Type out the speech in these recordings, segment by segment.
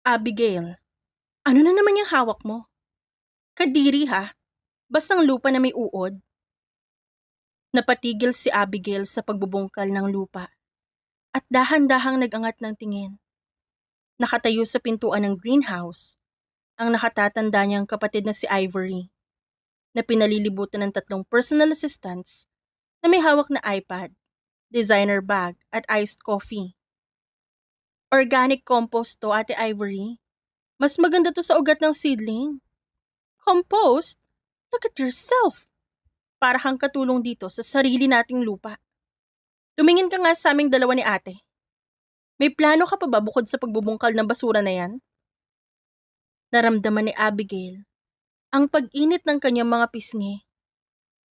Abigail, ano na naman yung hawak mo? Kadiri ha, bastang lupa na may uod. Napatigil si Abigail sa pagbubungkal ng lupa at dahan-dahang nagangat ng tingin. Nakatayo sa pintuan ng greenhouse ang nakatatanda niyang kapatid na si Ivory na pinalilibutan ng tatlong personal assistants na may hawak na iPad, designer bag at iced coffee. Organic compost to, Ate Ivory. Mas maganda to sa ugat ng seedling. Compost? Look at yourself. Para kang katulong dito sa sarili nating lupa. Tumingin ka nga sa aming dalawa ni ate. May plano ka pa ba bukod sa pagbubungkal ng basura na yan? Naramdaman ni Abigail ang pag-init ng kanyang mga pisngi.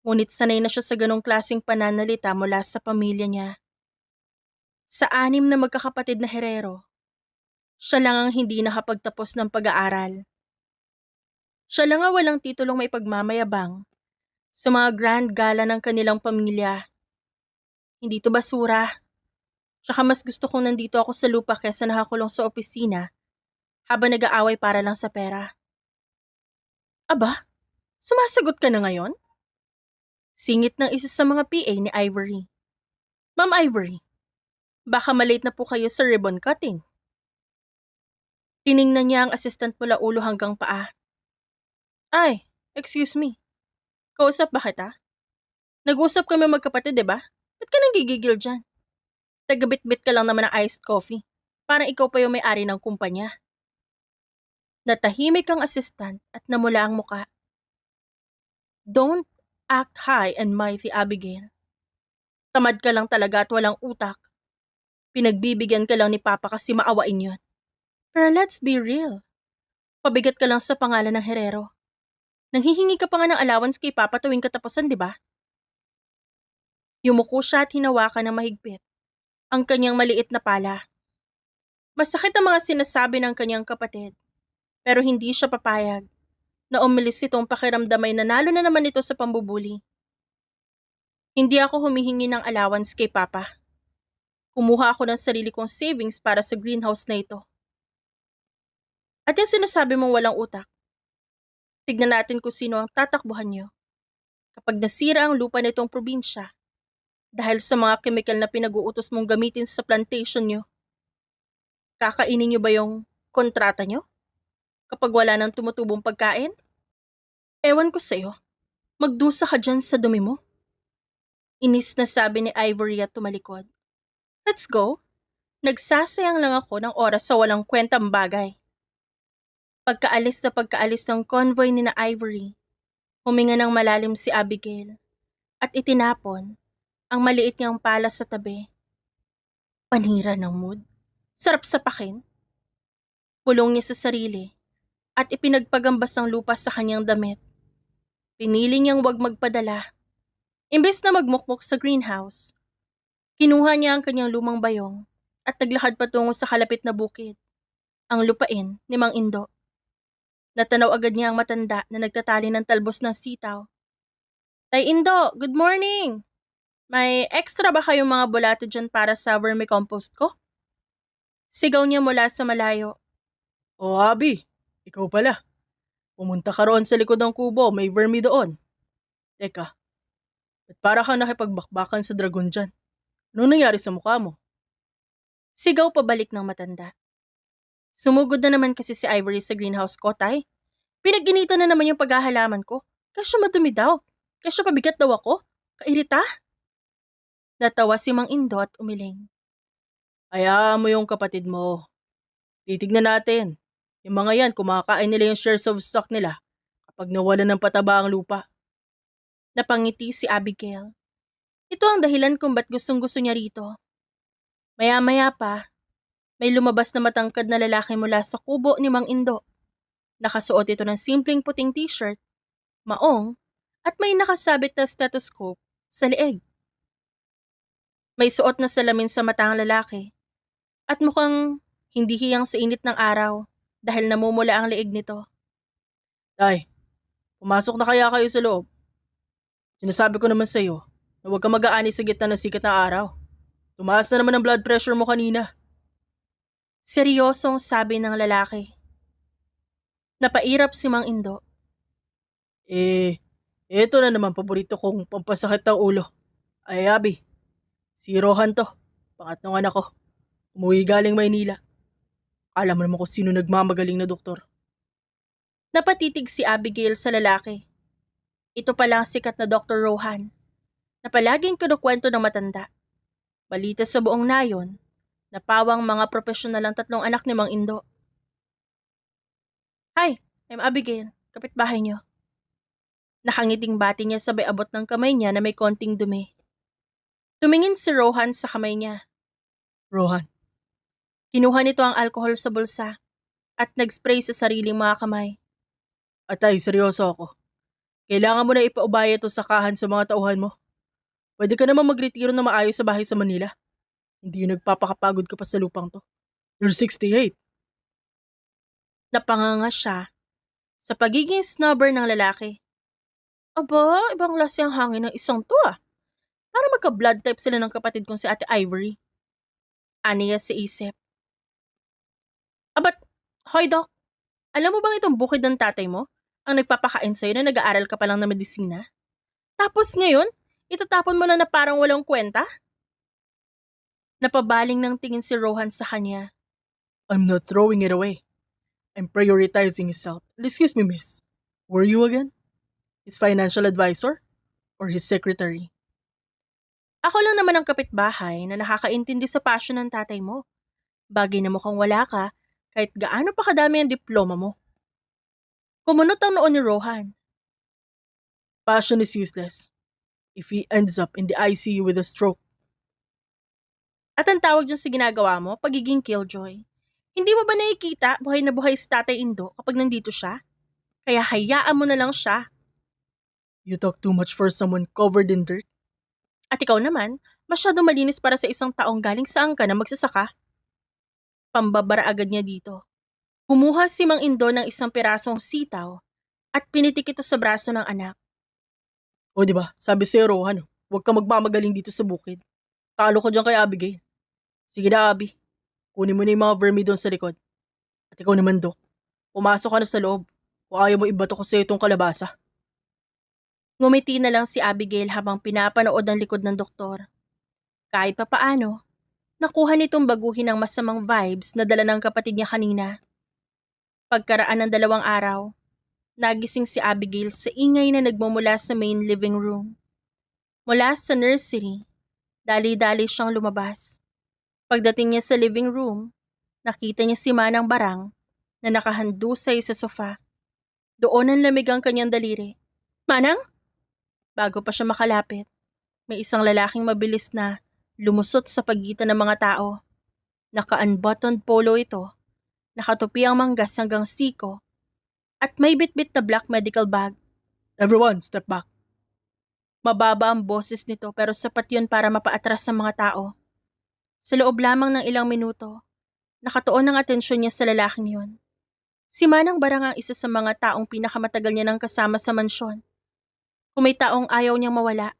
Ngunit sanay na siya sa ganong klaseng pananalita mula sa pamilya niya. Sa 6 na magkakapatid na herero, siya lang ang hindi nakapagtapos ng pag-aaral. Siya lang ang walang titulong may pagmamayabang sa mga grand gala ng kanilang pamilya. Hindi to basura. Tsaka mas gusto kong nandito ako sa lupa kesa nakakulong sa opisina habang nag-aaway para lang sa pera. Aba, sumasagot ka na ngayon? Singit ng isa sa mga PA ni Ivory. Ma'am Ivory, baka malate na po kayo sa ribbon cutting. Tiningnan niya ang assistant mula ulo hanggang paa. Ay, excuse me. Kausap ba kita? Nag-usap kami magkapatid, diba? Ba't ka nang gigigil dyan? Tagabit-bit ka lang naman ng iced coffee. Parang ikaw pa yung may-ari ng kumpanya. Natahimik ang assistant at namula ang muka. Don't act high and mighty, Abigail. Tamad ka lang talaga at walang utak. Pinagbibigyan ka lang ni Papa kasi maawain yun. Pero let's be real. Pabigat ka lang sa pangalan ng herero. Nanghihingi ka pa nga ng allowance kay Papa tuwing katapusan, di ba? Yumuko siya at hinawakan ng mahigpit ang kanyang maliit na pala. Masakit ang mga sinasabi ng kanyang kapatid, pero hindi siya papayag na umilis itong pakiramdamay na nalo na naman ito sa pambubuli. Hindi ako humihingi ng allowance kay Papa. Kumuha ako ng sarili kong savings para sa greenhouse na ito. At yung sinasabi mong walang utak, tignan natin kung sino ang tatakbuhan niyo. Kapag nasira ang lupa nitong probinsya, dahil sa mga kemikal na pinag-uutos mong gamitin sa plantation niyo, kakainin niyo ba yung kontrata niyo? Kapag wala nang tumutubong pagkain? Ewan ko sa'yo, magdusa ka dyan sa dumi mo. Inis na sabi ni Ivory at tumalikod. Let's go. Nagsasayang lang ako ng oras sa walang kwentang bagay. Pagkaalis ng convoy ni na Ivory, huminga ng malalim si Abigail at itinapon ang maliit niyang pala sa tabi. Panira ng mood. Sarap sapakin. Pulong niya sa sarili at ipinagpagambas ang lupa sa kanyang damit. Pinili niyang wag magpadala. Imbes na magmukmok sa greenhouse, kinuha niya ang kanyang lumang bayong at naglakad patungo sa kalapit na bukid, ang lupain ni Mang Indo. Natanaw agad niya ang matanda na nagtatali ng talbos ng sitaw. Tay Indo, good morning! May extra ba kayong mga bulato dyan para sa vermicompost ko? Sigaw niya mula sa malayo. O Abi, ikaw pala. Pumunta ka roon sa likod ng kubo, may vermi doon. Teka, ba't para kang nakipagbakbakan sa dragon dyan? Anong nangyari sa mukha mo? Sigaw pabalik ng matanda. Sumugod na naman kasi si Ivory sa greenhouse ko, tay. Pinag-inita na naman yung paghahalaman ko. Kasya madumi daw. Kasya pabigat daw ako. Kairita? Natawa si Mang Indo at umiling. Hayaan mo yung kapatid mo. Titignan natin. Yung mga yan, kumakain nila yung shares of stock nila kapag nawala ng pataba ang lupa. Napangiti si Abigail. Ito ang dahilan kung ba't gustong-gusto niya rito. Maya-maya pa, may lumabas na matangkad na lalaki mula sa kubo ni Mang Indo. Nakasuot ito ng simpleng puting t-shirt, maong, at may nakasabit na stethoscope sa leeg. May suot na salamin sa mata ang lalaki at mukhang hindi hiyang sa init ng araw dahil namumula ang leeg nito. Tay, pumasok na kaya kayo sa loob? Sinasabi ko naman sa iyo na huwag ka mag-aani sa gitna ng sikat ng araw. Tumaas na naman ang blood pressure mo kanina. Seryosong sabi ng lalaki. Napairap si Mang Indo. Eto na naman paborito kong pampasakit ng ulo. Ay, Abby, si Rohan to. Pangatlong anak ko. Umuwi galing Maynila. Alam mo naman kung sino nagmamagaling na doktor. Napatitig si Abigail sa lalaki. Ito palang sikat na Dr. Rohan, na palaging kinukwento ng matanda. Balita sa buong nayon, na pawang mga profesional ang tatlong anak ni Mang Indo. Hi, I'm Abigail, kapitbahay niyo. Nakangiting bati niya sabay abot ng kamay niya na may konting dumi. Tumingin si Rohan sa kamay niya. Rohan, Kinuha nito ang alkohol sa bulsa at nag-spray sa sariling mga kamay. atay, seryoso ako. Kailangan mo na ipaubaya to sa kahan sa mga tauhan mo. Pwede ka naman magretiro na maayos sa bahay sa Manila. Hindi yung nagpapakapagod ka pa sa lupang to. You're 68. Napanganga siya sa pagiging snubber ng lalaki. Aba, ibang klase ang hangin ng isang to ah. Para magka-blood type sila ng kapatid kong si Ate Ivory. Aniya sa isip. Abat, hoy Doc, alam mo bang itong bukid ng tatay mo ang nagpapakain sa'yo na nag-aaral ka pa lang na medisina? Tapos ngayon, itatapon mo lang na parang walang kwenta? Napabaling ng tingin si Rohan sa kanya. I'm not throwing it away. I'm prioritizing his health. Excuse me, miss. Were you again? His financial advisor? Or his secretary? Ako lang naman ang kapitbahay na nakakaintindi sa passion ng tatay mo. Bagay na mukhang wala ka kahit gaano pa kadami ang diploma mo. Kumunot ang noon ni Rohan. Passion is useless if he ends up in the ICU with a stroke. At ang tawag dyan sa ginagawa mo, pagiging killjoy. Hindi mo ba nakikita buhay na buhay si Tatay Indo kapag nandito siya? Kaya hayaan mo na lang siya. You talk too much for someone covered in dirt. At ikaw naman, masyado malinis para sa isang taong galing saan ka na magsasaka. Pambabara agad niya dito. Kumuha si Mang Indo ng isang pirasong sitaw at pinitik ito sa braso ng anak. O di ba? Sabi sa'yo, Rohan, huwag ka magmamagaling dito sa bukid. Talo ka dyan kay Abigail. Sige na, Abby. Kunin mo na yung mga vermi doon sa likod. At ikaw naman, Doc. Pumasok ka na sa loob. Kung ayaw mo ibato ko sa'yo itong kalabasa. Ngumiti na lang si Abigail habang pinapanood ang likod ng doktor. Kahit papaano, nakuha nitong baguhin ang masamang vibes na dala ng kapatid niya kanina. Pagkaraan ng 2 araw, nagising si Abigail sa ingay na nagmumula sa main living room. Mula sa nursery, dali-dali siyang lumabas. Pagdating niya sa living room, nakita niya si Manang Barang na nakahandusay sa sofa. Doon ang lamig ang kanyang daliri. Manang? Bago pa siya makalapit, may isang lalaking mabilis na lumusot sa pagitan ng mga tao. Naka-unbuttoned polo ito, nakatupi ang manggas hanggang siko, at may bitbit na black medical bag. Everyone, step back. Mababa ang boses nito pero sapat yun para mapaatras sa mga tao. Sa loob lamang ng ilang minuto, nakatuon ang atensyon niya sa lalaking yun. Si Manang Barang ang isa sa mga taong pinakamatagal niya nang kasama sa mansyon. Kung may taong ayaw niyang mawala,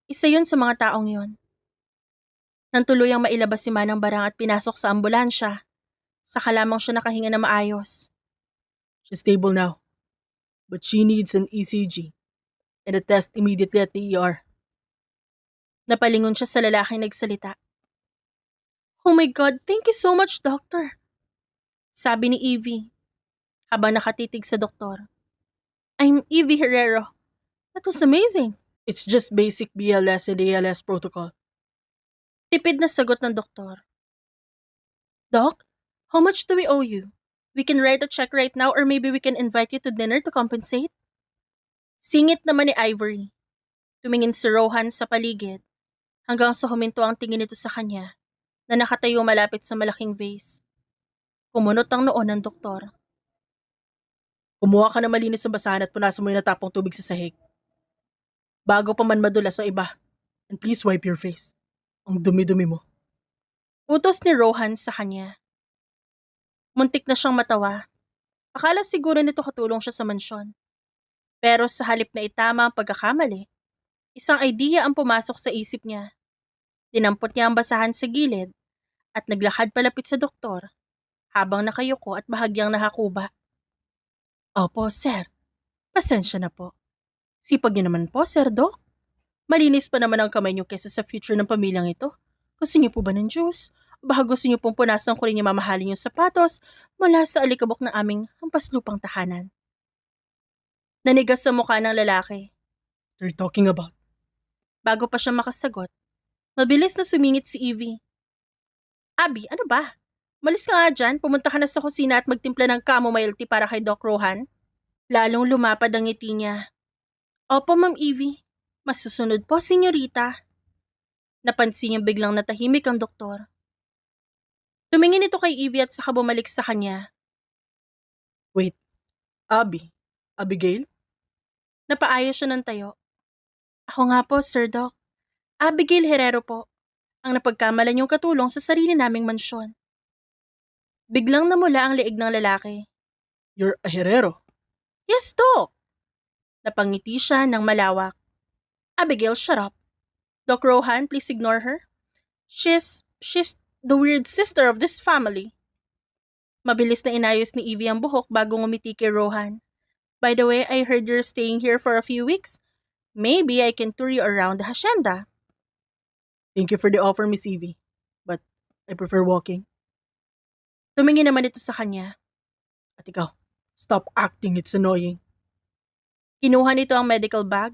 isa yun sa mga taong yun. Nang tuluyang mailabas si Manang Barang at pinasok sa ambulansya, saka lamang siya nakahinga na maayos. She's stable now. But she needs an ECG and a test immediately at the ER. Napalingon siya sa lalaking nagsalita. Oh my God, thank you so much, doctor. Sabi ni Evie, habang nakatitig sa doktor. I'm Evie Herrero. That was amazing. It's just basic BLS and ALS protocol. Tipid na sagot ng doktor. Doc, how much do we owe you? We can write a check right now or maybe we can invite you to dinner to compensate. Singit naman ni Ivory. Tumingin si Rohan sa paligid hanggang sa huminto ang tingin nito sa kanya na nakatayo malapit sa malaking vase. Kumunot ang noon ng doktor. Kumuha ka na malinis sa basahan at punasan mo yung natapong tubig sa sahig. Bago pa man madulas ang iba. And please wipe your face. Ang dumi-dumi mo. Utos ni Rohan sa kanya. Muntik na siyang matawa. Akala siguro nito katulong siya sa mansyon. Pero sa halip na itama ang pagkakamali, isang idea ang pumasok sa isip niya. Dinampot niya ang basahan sa gilid at naglakad palapit sa doktor habang nakayuko at bahagyang nakakuba. Opo, sir. Pasensya na po. Sipag niyo naman po, Sir Doc. Malinis pa naman ang kamay niyo kesa sa future ng pamilyang ito. Gusto niyo po ba ng juice? O baka gusto niyo pong punasan ko rin yung mamahalin yung sapatos mula sa alikabok ng aming hampaslupang tahanan? Nanigas sa mukha ng lalaki. What are you talking about? Bago pa siya makasagot, mabilis na sumingit si Evie. Abby, ano ba? Malis ka nga dyan, pumunta ka na sa kusina at magtimpla ng chamomile tea para kay Doc Rohan. Lalong lumapad ang ngiti niya. Opo, Ma'am Evie. Masusunod po, senyorita. Napansin niyang biglang natahimik ang doktor. Tumingin ito kay Evie at saka bumalik sa kanya. Wait, Abby? Abigail? Napaayos siya ng tayo. Ako nga po, Sir Doc. Abigail Herrero po, ang napagkamalan yung katulong sa sarili naming mansyon. Biglang namula ang leeg ng lalaki. You're a herero. Yes, Doc. Napangiti siya ng malawak. Abigail, shut up. Doc Rohan, please ignore her. She's the weird sister of this family. Mabilis na inayos ni Evie ang buhok bago ngumiti kay Rohan. By the way, I heard you're staying here for a few weeks. Maybe I can tour you around the hacienda. Thank you for the offer, Miss Evie. But I prefer walking. Tumingin naman ito sa kanya. At ikaw, stop acting, it's annoying. Kinuha nito ang medical bag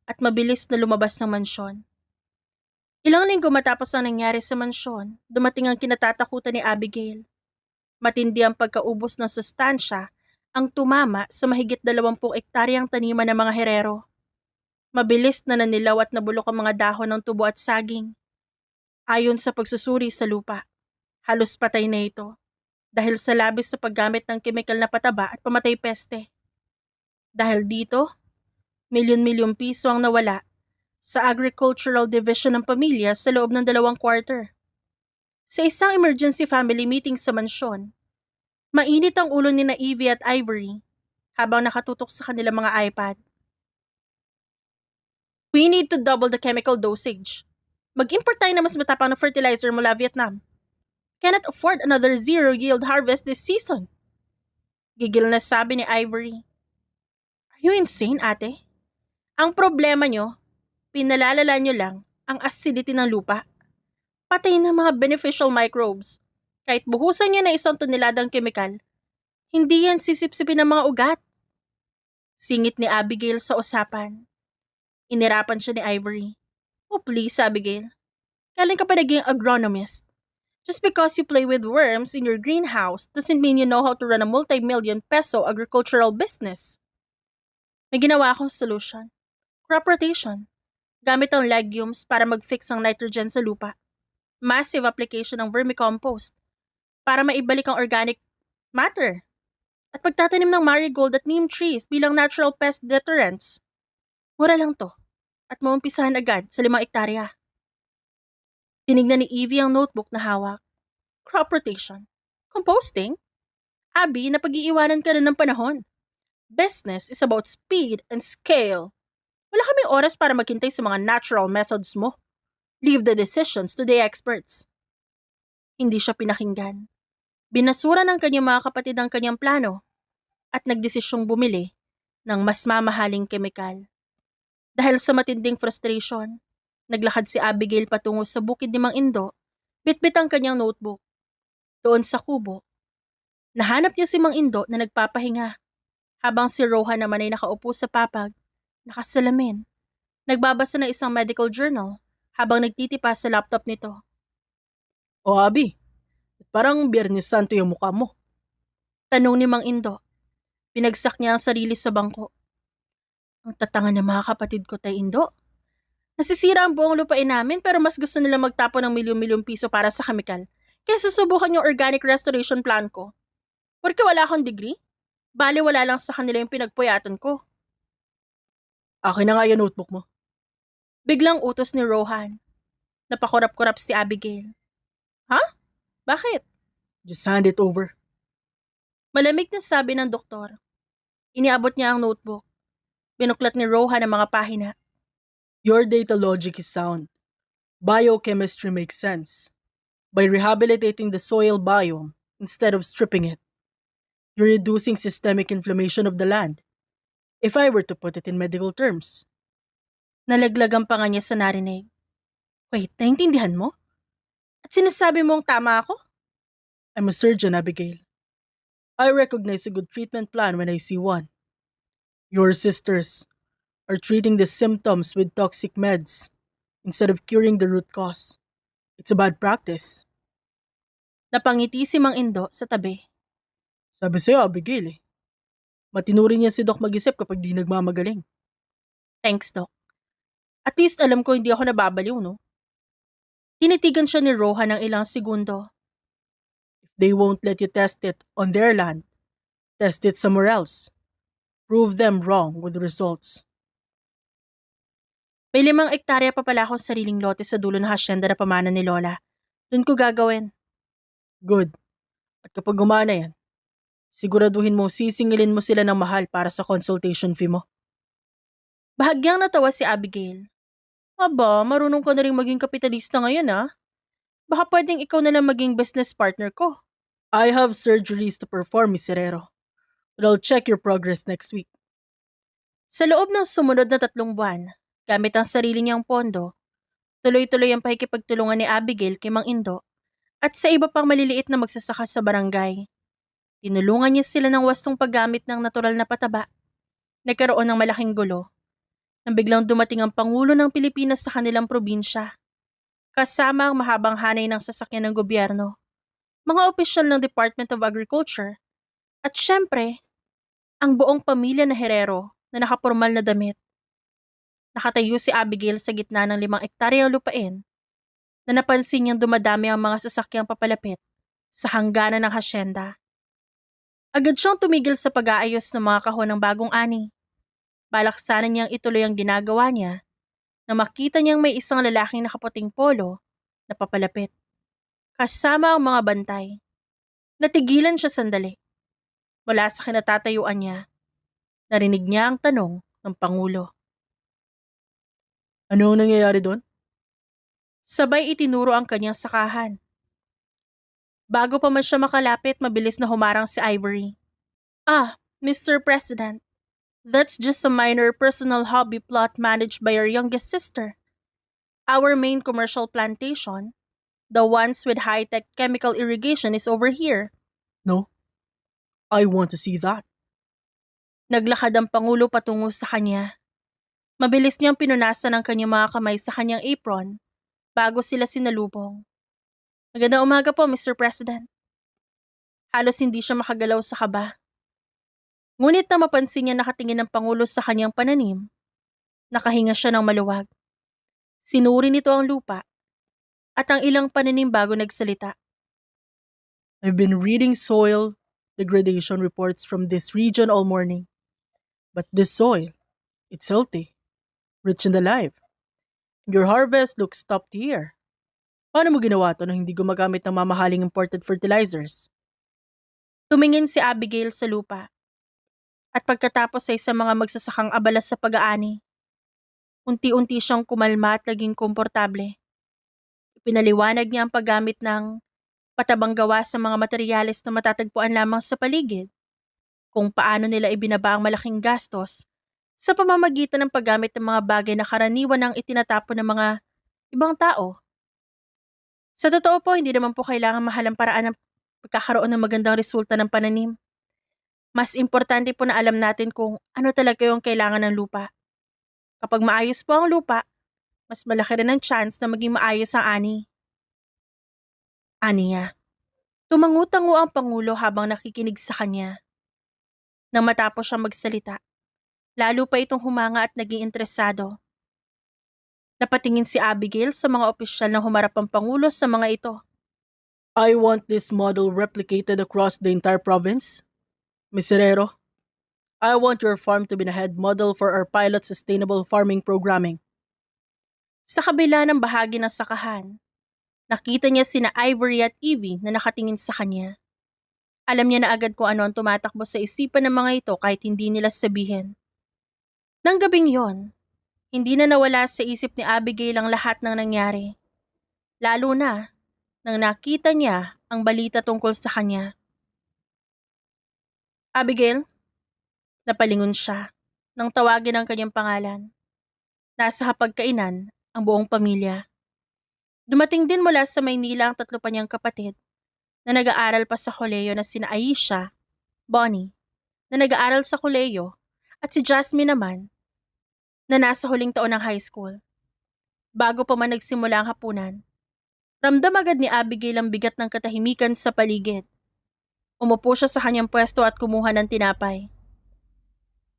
at mabilis na lumabas ng mansyon. Ilang linggo matapos ang nangyari sa mansyon, dumating ang kinatatakutan ni Abigail. Matindi ang pagkaubos ng sustansya ang tumama sa mahigit 20 ektaryang taniman ng mga herero. Mabilis na nanilaw at nabulok ang mga dahon ng tubo at saging. Ayon sa pagsusuri sa lupa, halos patay na ito dahil sa labis sa paggamit ng kemikal na pataba at pamatay peste. Dahil dito, milyon-milyong piso ang nawala sa Agricultural Division ng pamilya sa loob ng 2 quarter. Sa isang emergency family meeting sa mansyon, mainit ang ulo ni na Evie at Ivory habang nakatutok sa kanilang mga iPad. We need to double the chemical dosage. Mag-import tayo na mas matapang na fertilizer mula Vietnam. Cannot afford another zero-yield harvest this season. Gigil na sabi ni Ivory. Are you insane, ate? Ang problema nyo, pinalalala nyo lang ang acidity ng lupa. Patay ng mga beneficial microbes. Kahit buhusan nyo na 1 toneladang kemikal, hindi yan sisipsipin ng mga ugat. Singit ni Abigail sa usapan. Inirapan siya ni Ivory. Oh please, Abigail. Kailan ka pa naging agronomist? Just because you play with worms in your greenhouse doesn't mean you know how to run a multi-million peso agricultural business. May ginawa akong solution. Crop rotation. Gamit ang legumes para mag-fix ang nitrogen sa lupa. Massive application ng vermicompost para maibalik ang organic matter. At pagtatanim ng marigold at neem trees bilang natural pest deterrents. Mura lang to. At maumpisahan agad sa 5 ektarya. Tinignan ni Evie ang notebook na hawak. Crop rotation. Composting? Abby, napag-iiwanan ka na ng panahon. Business is about speed and scale. Wala kaming oras para maghintay sa mga natural methods mo. Leave the decisions to the experts. Hindi siya pinakinggan. Binasura ng kanyang mga kapatid ang kanyang plano at nagdesisyong bumili ng mas mamahaling kemikal. Dahil sa matinding frustration, naglakad si Abigail patungo sa bukid ni Mang Indo, bitbit ang kanyang notebook. Doon sa kubo, nahanap niya si Mang Indo na nagpapahinga, habang si Rohan naman ay nakaupo sa papag, nakasalamin, nagbabasa ng isang medical journal habang nagtitipa sa laptop nito. O Abby, parang Biyernes Santo yung mukha mo. Tanong ni Mang Indo. Pinagsak niya ang sarili sa bangko. Ang tatanga ng mga kapatid ko, Tay Indo. Nasisira ang buong lupain namin pero mas gusto nila magtapon ng milyon-milyong piso para sa kemikal kaysa subukan yung organic restoration plan ko. Porque wala akong degree, bali wala lang sa kanila yung pinagpuyatan ko. Akin na nga yung notebook mo. Biglang utos ni Rohan. Napakurap-kurap si Abigail. Ha? Bakit? Just hand it over. Malamig na sabi ng doktor. Iniabot niya ang notebook. Binuklat ni Rohan ang mga pahina. Your data logic is sound. Biochemistry makes sense. By rehabilitating the soil biome, instead of stripping it. You're reducing systemic inflammation of the land, if I were to put it in medical terms. Nalaglagan pa nga niya sa narinig. Wait, naintindihan mo? At sinasabi mong tama ako? I'm a surgeon, Abigail. I recognize a good treatment plan when I see one. Your sisters are treating the symptoms with toxic meds instead of curing the root cause. It's a bad practice. Napangiti si Mang Indo sa tabi. Sabi sa'yo, Abigail eh. Matinurin niya si Doc mag-isip kapag di nagmamagaling. Thanks, Doc. At least alam ko hindi ako nababaliw, no? Tinitigan siya ni Rohan ng ilang segundo. If they won't let you test it on their land, test it somewhere else. Prove them wrong with the results. May 5 ektarya pa pala akong sariling lote sa dulo ng hasyenda na pamana ni Lola. Doon ko gagawin. Good. At kapag gumana yan, siguraduhin mo sisingilin mo sila ng mahal para sa consultation fee mo. Bahagyang natawa si Abigail. Aba, marunong ka na rin maging kapitalista ngayon ah. Baka pwedeng ikaw na lang maging business partner ko. I have surgeries to perform, Miss Herrero. But I'll check your progress next week. Sa loob ng sumunod na 3 buwan, gamit ang sarili niyang pondo, tuloy-tuloy ang pakikipagtulungan ni Abigail kay Mang Indo at sa iba pang maliliit na magsasaka sa barangay. Tinulungan niya sila ng wastong paggamit ng natural na pataba. Nagkaroon ng malaking gulo nang biglang dumating ang Pangulo ng Pilipinas sa kanilang probinsya. Kasama ang mahabang hanay ng sasakyan ng gobyerno, mga opisyal ng Department of Agriculture, at syempre, ang buong pamilya na Herrero na nakapormal na damit. Nakatayo si Abigail sa gitna ng 5 ektarya lupain na napansin niyang dumadami ang mga sasakyang papalapit sa hangganan ng hasyenda. Agad siyang tumigil sa pag-aayos ng mga kahon ng bagong ani. Balak sana niyang ituloy ang ginagawa niya na makita niyang may isang lalaking nakaputing polo na papalapit. Kasama ang mga bantay. Natigilan siya sandali. Mula sa kinatatayuan niya, narinig niya ang tanong ng Pangulo. Ano ang nangyayari doon? Sabay itinuro ang kanyang sakahan. Bago pa man siya makalapit, mabilis na humarang si Ivory. Ah, Mr. President, that's just a minor personal hobby plot managed by our youngest sister. Our main commercial plantation, the ones with high-tech chemical irrigation, is over here. No? I want to see that. Naglakad ang Pangulo patungo sa kanya. Mabilis niyang pinunasan ang kanyang mga kamay sa kanyang apron bago sila sinalubong. Magandang umaga po, Mr. President. Halos hindi siya makagalaw sa kaba. Ngunit na mapansin niya nakatingin ng Pangulo sa kanyang pananim, nakahinga siya ng maluwag. Sinuri nito ang lupa at ang ilang pananim bago nagsalita. I've been reading soil degradation reports from this region all morning. But this soil, it's healthy, rich and alive. Your harvest looks top tier. Paano mo ginawa to nang hindi gumagamit ng mamahaling imported fertilizers? Tumingin si Abigail sa lupa at pagkatapos ay sa mga magsasakang abala sa pag-aani. Unti-unti siyang kumalma at naging komportable. Ipinaliwanag niya ang paggamit ng patabang gawa sa mga materyales na matatagpuan lamang sa paligid, kung paano nila ibinaba ang malaking gastos sa pamamagitan ng paggamit ng mga bagay na karaniwan ang itinatapon ng mga ibang tao. Sa totoo po, hindi naman po kailangan mahalang paraan ng pagkakaroon ng magandang resulta ng pananim. Mas importante po na alam natin kung ano talaga yung kailangan ng lupa. Kapag maayos po ang lupa, mas malaki rin ang chance na maging maayos ang ani. Ani niya. Tumangutango ang Pangulo habang nakikinig sa kanya. Nang matapos siya magsalita, lalo pa itong humanga at naging interesado. Napatingin si Abigail sa mga opisyal na humarap ang Pangulo sa mga ito. I want this model replicated across the entire province. Miss Herrero, I want your farm to be the head model for our pilot sustainable farming programming. Sa kabila ng bahagi ng sakahan, nakita niya sina Ivory at Evie na nakatingin sa kanya. Alam niya na agad kung ano ang tumatakbo sa isipan ng mga ito kahit hindi nila sabihin. Nang gabing yon, hindi na nawala sa isip ni Abigail ang lahat ng nangyari. Lalo na nang nakita niya ang balita tungkol sa kanya. Abigail, napalingon siya nang tawagin ang kanyang pangalan. Nasa hapagkainan ang buong pamilya. Dumating din mula sa Maynila ang 3 pa niyang kapatid na nag-aaral pa sa koleyo na sina Aisha, Bonnie, na nag-aaral sa koleyo, at si Jasmine naman na nasa huling taon ng high school. Bago pa man nagsimula ang hapunan, ramdam agad ni Abigail ang bigat ng katahimikan sa paligid. Umupo siya sa kanyang pwesto at kumuha ng tinapay.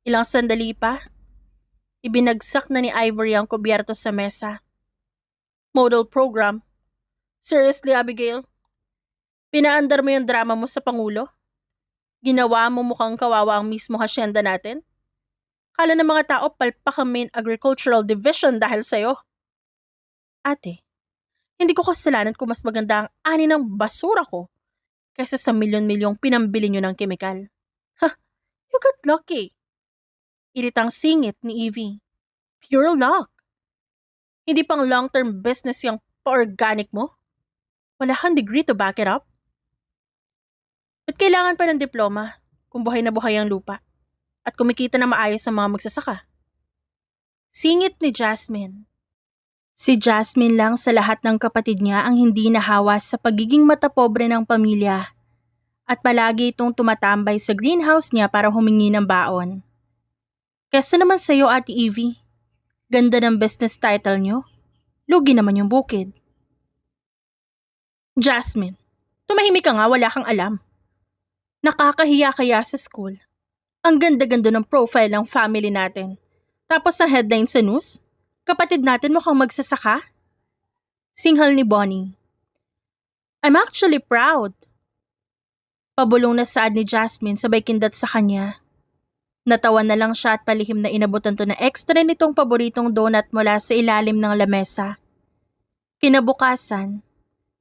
Ilang sandali pa, ibinagsak na ni Ivory ang kubyerto sa mesa. Model program? Seriously, Abigail? Pinaandar mo yung drama mo sa Pangulo? Ginawa mo mukhang kawawa ang mismo hasyenda natin? Kala ng mga tao palpak ang main agricultural division dahil sa'yo. Ate, hindi ko kasalanan kung mas maganda ang ani ng basura ko kaysa sa milyon-milyong pinambili nyo ng kemikal. Ha, you got lucky. Iritang singit ni Evie. Pure luck. Hindi pang long-term business yung pa-organic mo? Wala kang degree to back it up? Ba't kailangan pa ng diploma kung buhay na buhay ang lupa at kumikita na maayos ang mga magsasaka? Singit ni Jasmine. Si Jasmine lang sa lahat ng kapatid niya ang hindi nahawa sa pagiging matapobre ng pamilya at palagi itong tumatambay sa greenhouse niya para humingi ng baon. Kesa naman sa'yo, Ate Evie, ganda ng business title niyo, lugi naman yung bukid. Jasmine, tumahimik ka nga, wala kang alam. Nakakahiya kaya sa school. Ang ganda-ganda ng profile ng family natin. Tapos sa headline sa news, kapatid natin mukhang magsasaka. Singhal ni Bonnie. I'm actually proud. Pabulong na saad ni Jasmine sabay kindat sa kanya. Natawa na lang siya at palihim na inabutan to na extra nitong paboritong donut mula sa ilalim ng lamesa. Kinabukasan,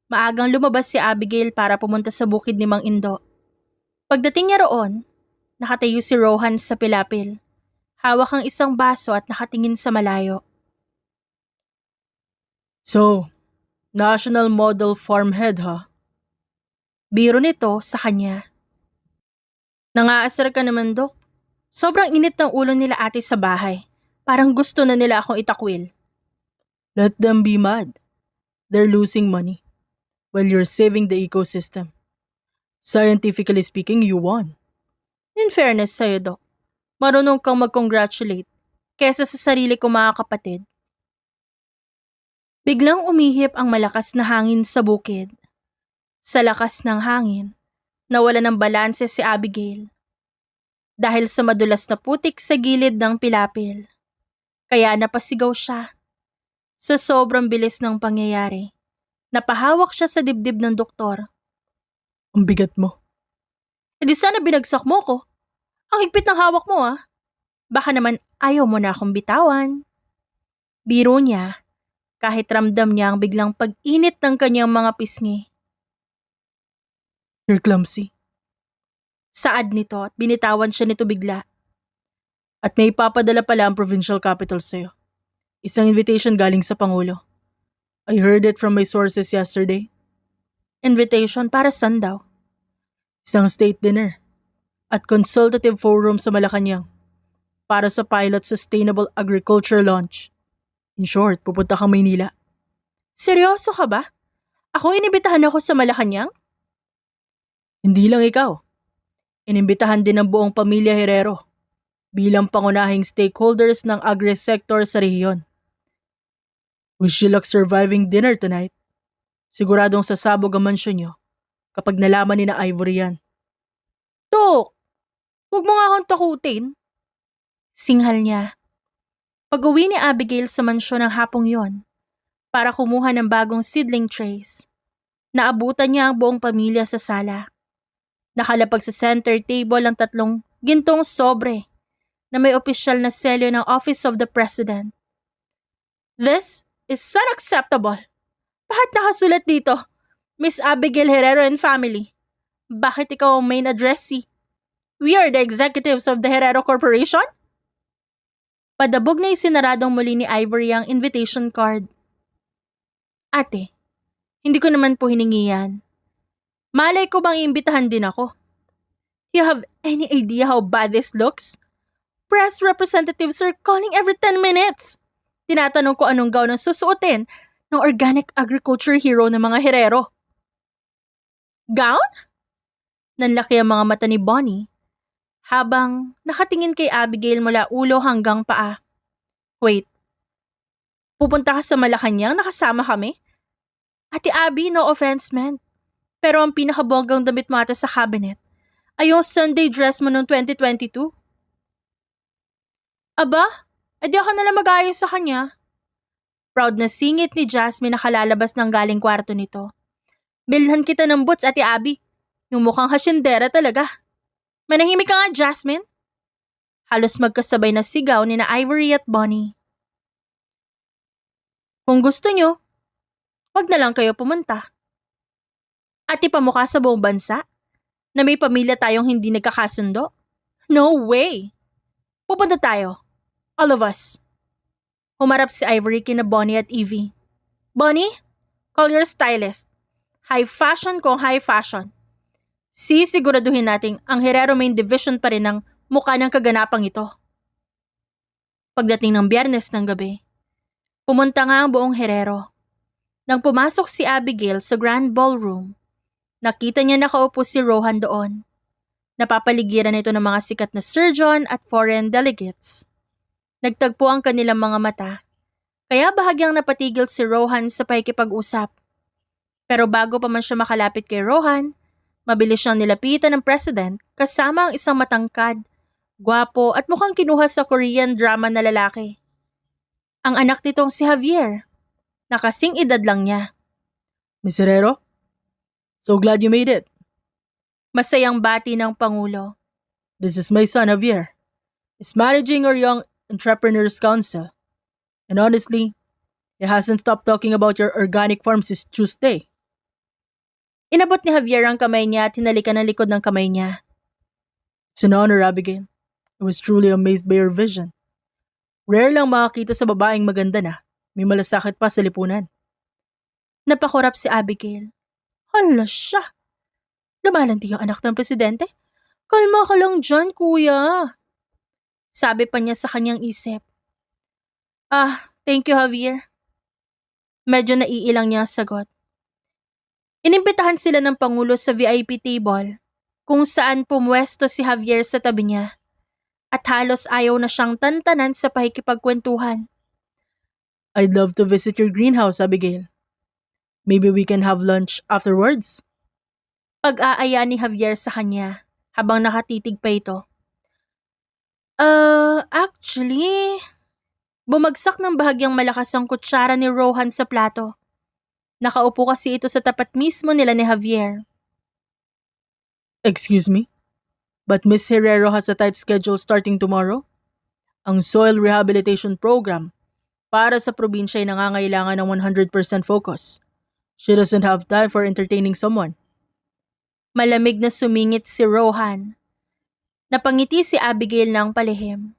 maagang lumabas si Abigail para pumunta sa bukid ni Mang Indo. Pagdating niya roon, nakatayo si Rohan sa pilapil. Hawak ang isang baso at nakatingin sa malayo. So, National Model Farmhead ha? Biro nito sa kanya. Nangaasar ka naman, Dok. Sobrang init ng ulo nila ate sa bahay. Parang gusto na nila akong itakwil. Let them be mad. They're losing money while you're saving the ecosystem. Scientifically speaking, you won. In fairness sa'yo, Dok, marunong kang mag-congratulate kesa sa sarili ko mga kapatid. Biglang umihip ang malakas na hangin sa bukid. Sa lakas ng hangin, nawala ng balanse si Abigail. Dahil sa madulas na putik sa gilid ng pilapil. Kaya napasigaw siya. Sa sobrang bilis ng pangyayari, napahawak siya sa dibdib ng doktor. Ang bigat mo. E di sana binagsak mo ko. Ang higpit ng hawak mo ah. Baka naman ayaw mo na akong bitawan. Biro niya, kahit ramdam niya ang biglang pag-init ng kanyang mga pisngi. You're clumsy. Saad nito at binitawan siya nito bigla. At may ipapadala pala ang provincial capital sa'yo. Isang invitation galing sa Pangulo. I heard it from my sources yesterday. Invitation para saan daw? Isang state dinner at consultative forum sa Malacanang para sa pilot sustainable agriculture launch. In short, pupunta kang Maynila. Seryoso ka ba? Ako inibitahan ako sa Malacanang? Hindi lang ikaw. Inimbitahan din ng buong pamilya Herrero bilang pangunahing stakeholders ng agri-sector sa rehiyon. Wish you luck surviving dinner tonight. Siguradong sasabog ang mansyon nyo kapag nalaman ni na Ivory yan. Dok, huwag mo nga akong takutin. Singhal niya. Pag-uwi ni Abigail sa mansyon ng hapong yon para kumuha ng bagong seedling trays, naabutan niya ang buong pamilya sa sala. Nakalapag sa center table ang 3 gintong sobre na may opisyal na selyo ng Office of the President. This is unacceptable. Bakit nakasulat dito, Miss Abigail Herrero and Family? Bakit ikaw ang main addressee? We are the executives of the Herrero Corporation? Padabog na isinaradong muli ni Ivory ang invitation card. Ate, hindi ko naman po hiningi yan. Malay ko bang iimbitahan din ako? Do you have any idea how bad this looks? Press representatives are calling every 10 minutes. Tinatanong ko anong gown ang susuotin ng organic agriculture hero ng mga herero. Gown? Nanlaki ang mga mata ni Bonnie habang nakatingin kay Abigail mula ulo hanggang paa. Wait, pupunta ka sa Malacanang nakasama kami? Ate Abby, no offense man. Pero ang pinakabonggang damit mo ata sa cabinet ay yung Sunday dress mo noong 2022. Aba, edi ako nalang mag-ayos sa kanya. Proud na singit ni Jasmine na kalalabas ng galing kwarto nito. Bilhan kita ng boots, Ate Abby. Yung mukhang hasyendera talaga. Manahimik ka nga, Jasmine. Halos magkasabay na sigaw ni na Ivory at Bonnie. Kung gusto nyo, wag na lang kayo pumunta. At ipamukha sa buong bansa na may pamilya tayong hindi nagkakasundo? No way! Pupunta tayo. All of us. Humarap si Ivory kina Bonnie at Evie. Bonnie, call your stylist. High fashion kung high fashion. Sisiguraduhin nating ang Herero Main Division pa rin ang mukha ng kaganapang ito. Pagdating ng Biyernes ng gabi, pumunta nga ang buong Herero. Nang pumasok si Abigail sa Grand Ballroom, nakita niya nakaupo si Rohan doon. Napapaligiran ito ng mga sikat na surgeon at foreign delegates. Nagtagpo ang kanilang mga mata, kaya bahagyang napatigil si Rohan sa pakikipag-usap. Pero bago pa man siya makalapit kay Rohan, mabilis siyang nilapitan ng president kasama ang isang matangkad, gwapo at mukhang kinuha sa Korean drama na lalaki. Ang anak nitong si Javier, na kasing edad lang niya. Miss Herrero? So glad you made it. Masayang bati ng Pangulo. This is my son Javier. He's managing our Young Entrepreneurs Council. And honestly, he hasn't stopped talking about your organic farm since Tuesday. Inabot ni Javier ang kamay niya at hinalikan ang likod ng kamay niya. It's an honor, Abigail. I was truly amazed by your vision. Rare lang makakita sa babaeng maganda na may malasakit pa sa lipunan. Napakurap si Abigail. Hala siya. Lumalandi ang anak ng presidente. Kalma ka lang dyan, kuya. Sabi pa niya sa kanyang isip. Thank you, Javier. Medyo naiilang niya ang sagot. Inimbitahan sila ng Pangulo sa VIP table kung saan pumwesto si Javier sa tabi niya at halos ayaw na siyang tantanan sa pakikipagkwentuhan. I'd love to visit your greenhouse, Abigail. Maybe we can have lunch afterwards? Pag-aaya ni Javier sa kanya habang nakatitig pa ito. Actually, bumagsak ng bahagyang malakas ang kutsara ni Rohan sa plato. Nakaupo kasi ito sa tapat mismo nila ni Javier. Excuse me? But Miss Herrero has a tight schedule starting tomorrow? Ang soil rehabilitation program para sa probinsya ay nangangailangan ng 100% focus. She doesn't have time for entertaining someone. Malamig na sumingit si Rohan. Napangiti si Abigail ng palihim.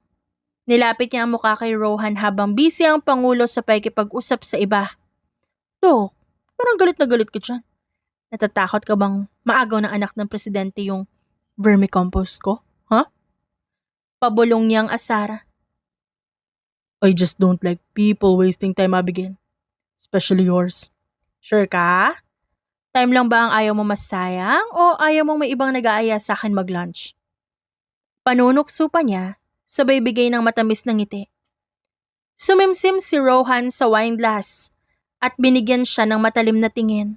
Nilapit niya ang mukha kay Rohan habang busy ang Pangulo sa pakikipag-usap sa iba. Dok, parang galit na galit ka dyan. Natatakot ka bang maagaw ng anak ng presidente yung vermicompost ko? Huh? Pabulong niyang asara. I just don't like people wasting time, Abigail. Especially yours. Sure ka? Time lang ba ang ayaw mo masayang o ayaw mong may ibang nag-aaya sa akin mag-lunch? Panunukso pa niya, sabay bigay ng matamis na ngiti. Sumimsim si Rohan sa wine glass at binigyan siya ng matalim na tingin.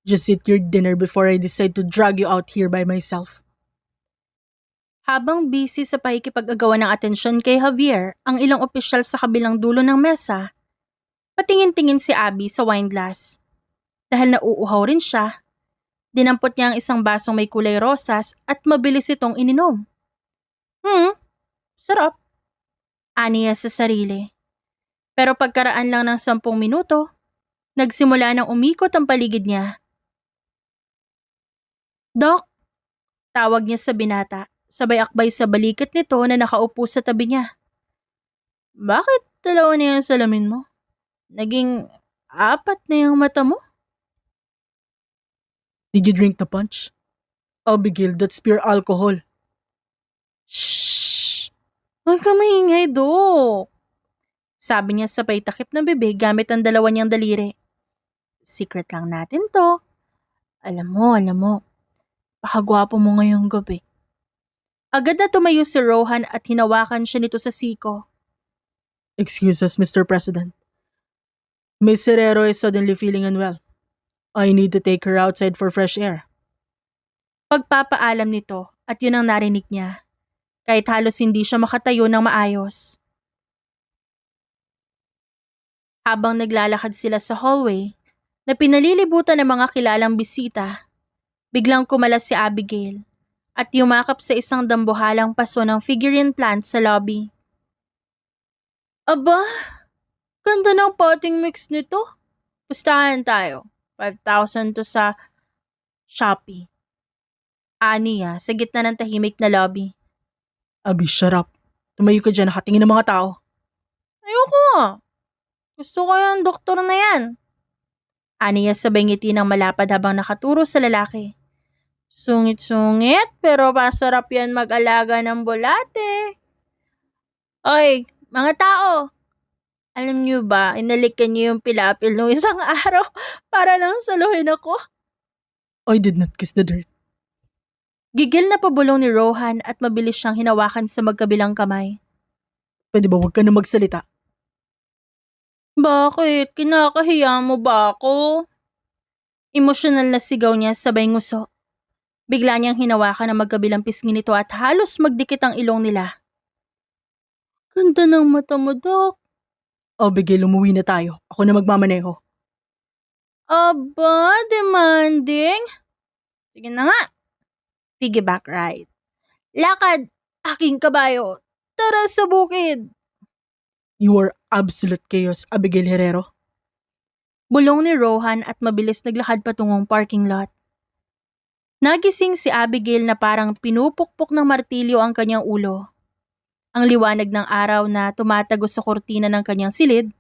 Just eat your dinner before I decide to drag you out here by myself. Habang busy sa pakikipag-agawan ng atensyon kay Javier ang ilang opisyal sa kabilang dulo ng mesa, patingin-tingin si Abby sa wine glass. Dahil nauuhaw rin siya, dinampot niya ang isang basong may kulay rosas at mabilis itong ininom. Sarap. Ani niya sa sarili. Pero pagkaraan lang ng 10 minuto, nagsimula nang umikot ang paligid niya. Doc, tawag niya sa binata, sabay akbay sa balikat nito na nakaupo sa tabi niya. Bakit dalawa na yung salamin mo? Naging 4 na yung mata mo? Did you drink the punch? Abigail, that's pure alcohol. Shh! Huwag ka maingay, Dok. Sabi niya sabay takip ng bibig gamit ang dalawa niyang daliri. Secret lang natin to. Alam mo. Pakagwapo mo ngayong gabi. Agad na tumayo si Rohan at hinawakan siya nito sa siko. Excuse us, Mr. President. Miss Herrero is suddenly feeling unwell. I need to take her outside for fresh air. Pagpapaalam nito at yun ang narinig niya. Kahit halos hindi siya makatayo ng maayos. Habang naglalakad sila sa hallway, na pinalilibutan ng mga kilalang bisita, biglang kumalas si Abigail at yumakap sa isang dambuhalang paso ng figurine plant sa lobby. Aba, ganda ng potting mix nito. Pustahan tayo. 5,000 to sa Shopee. Ani niya sa gitna ng tahimik na lobby. Abi, shut up. Tumayo ka dyan, nakatingin ng mga tao. Ayoko nga. Gusto ko yung doktor na yan. Ani niya sabay ngiti ng malapad habang nakaturo sa lalaki. Sungit-sungit pero masarap yan mag-alaga ng bulate. Oy, mga tao. Alam niyo ba, inalikan niyo yung pilapil nung isang araw para lang saluhin ako? I did not kiss the dirt. Gigil na pabulong ni Rohan at mabilis siyang hinawakan sa magkabilang kamay. Pwede ba huwag ka na magsalita? Bakit? Kinakahiya mo ba ako? Emosyonal na sigaw niya sabay nguso. Bigla niyang hinawakan ang magkabilang pisngi nito at halos magdikit ang ilong nila. Ganda ng mata mo, Dok. Abigail, umuwi na tayo. Ako na magmamaneho. Aba, demanding. Sige na nga. Piggyback ride. Lakad, aking kabayo. Tara sa bukid. You are absolute chaos, Abigail Herrero. Bulong ni Rohan at mabilis naglakad patungong parking lot. Nagising si Abigail na parang pinupukpok ng martilyo ang kanyang ulo. Ang liwanag ng araw na tumatagos sa kurtina ng kanyang silid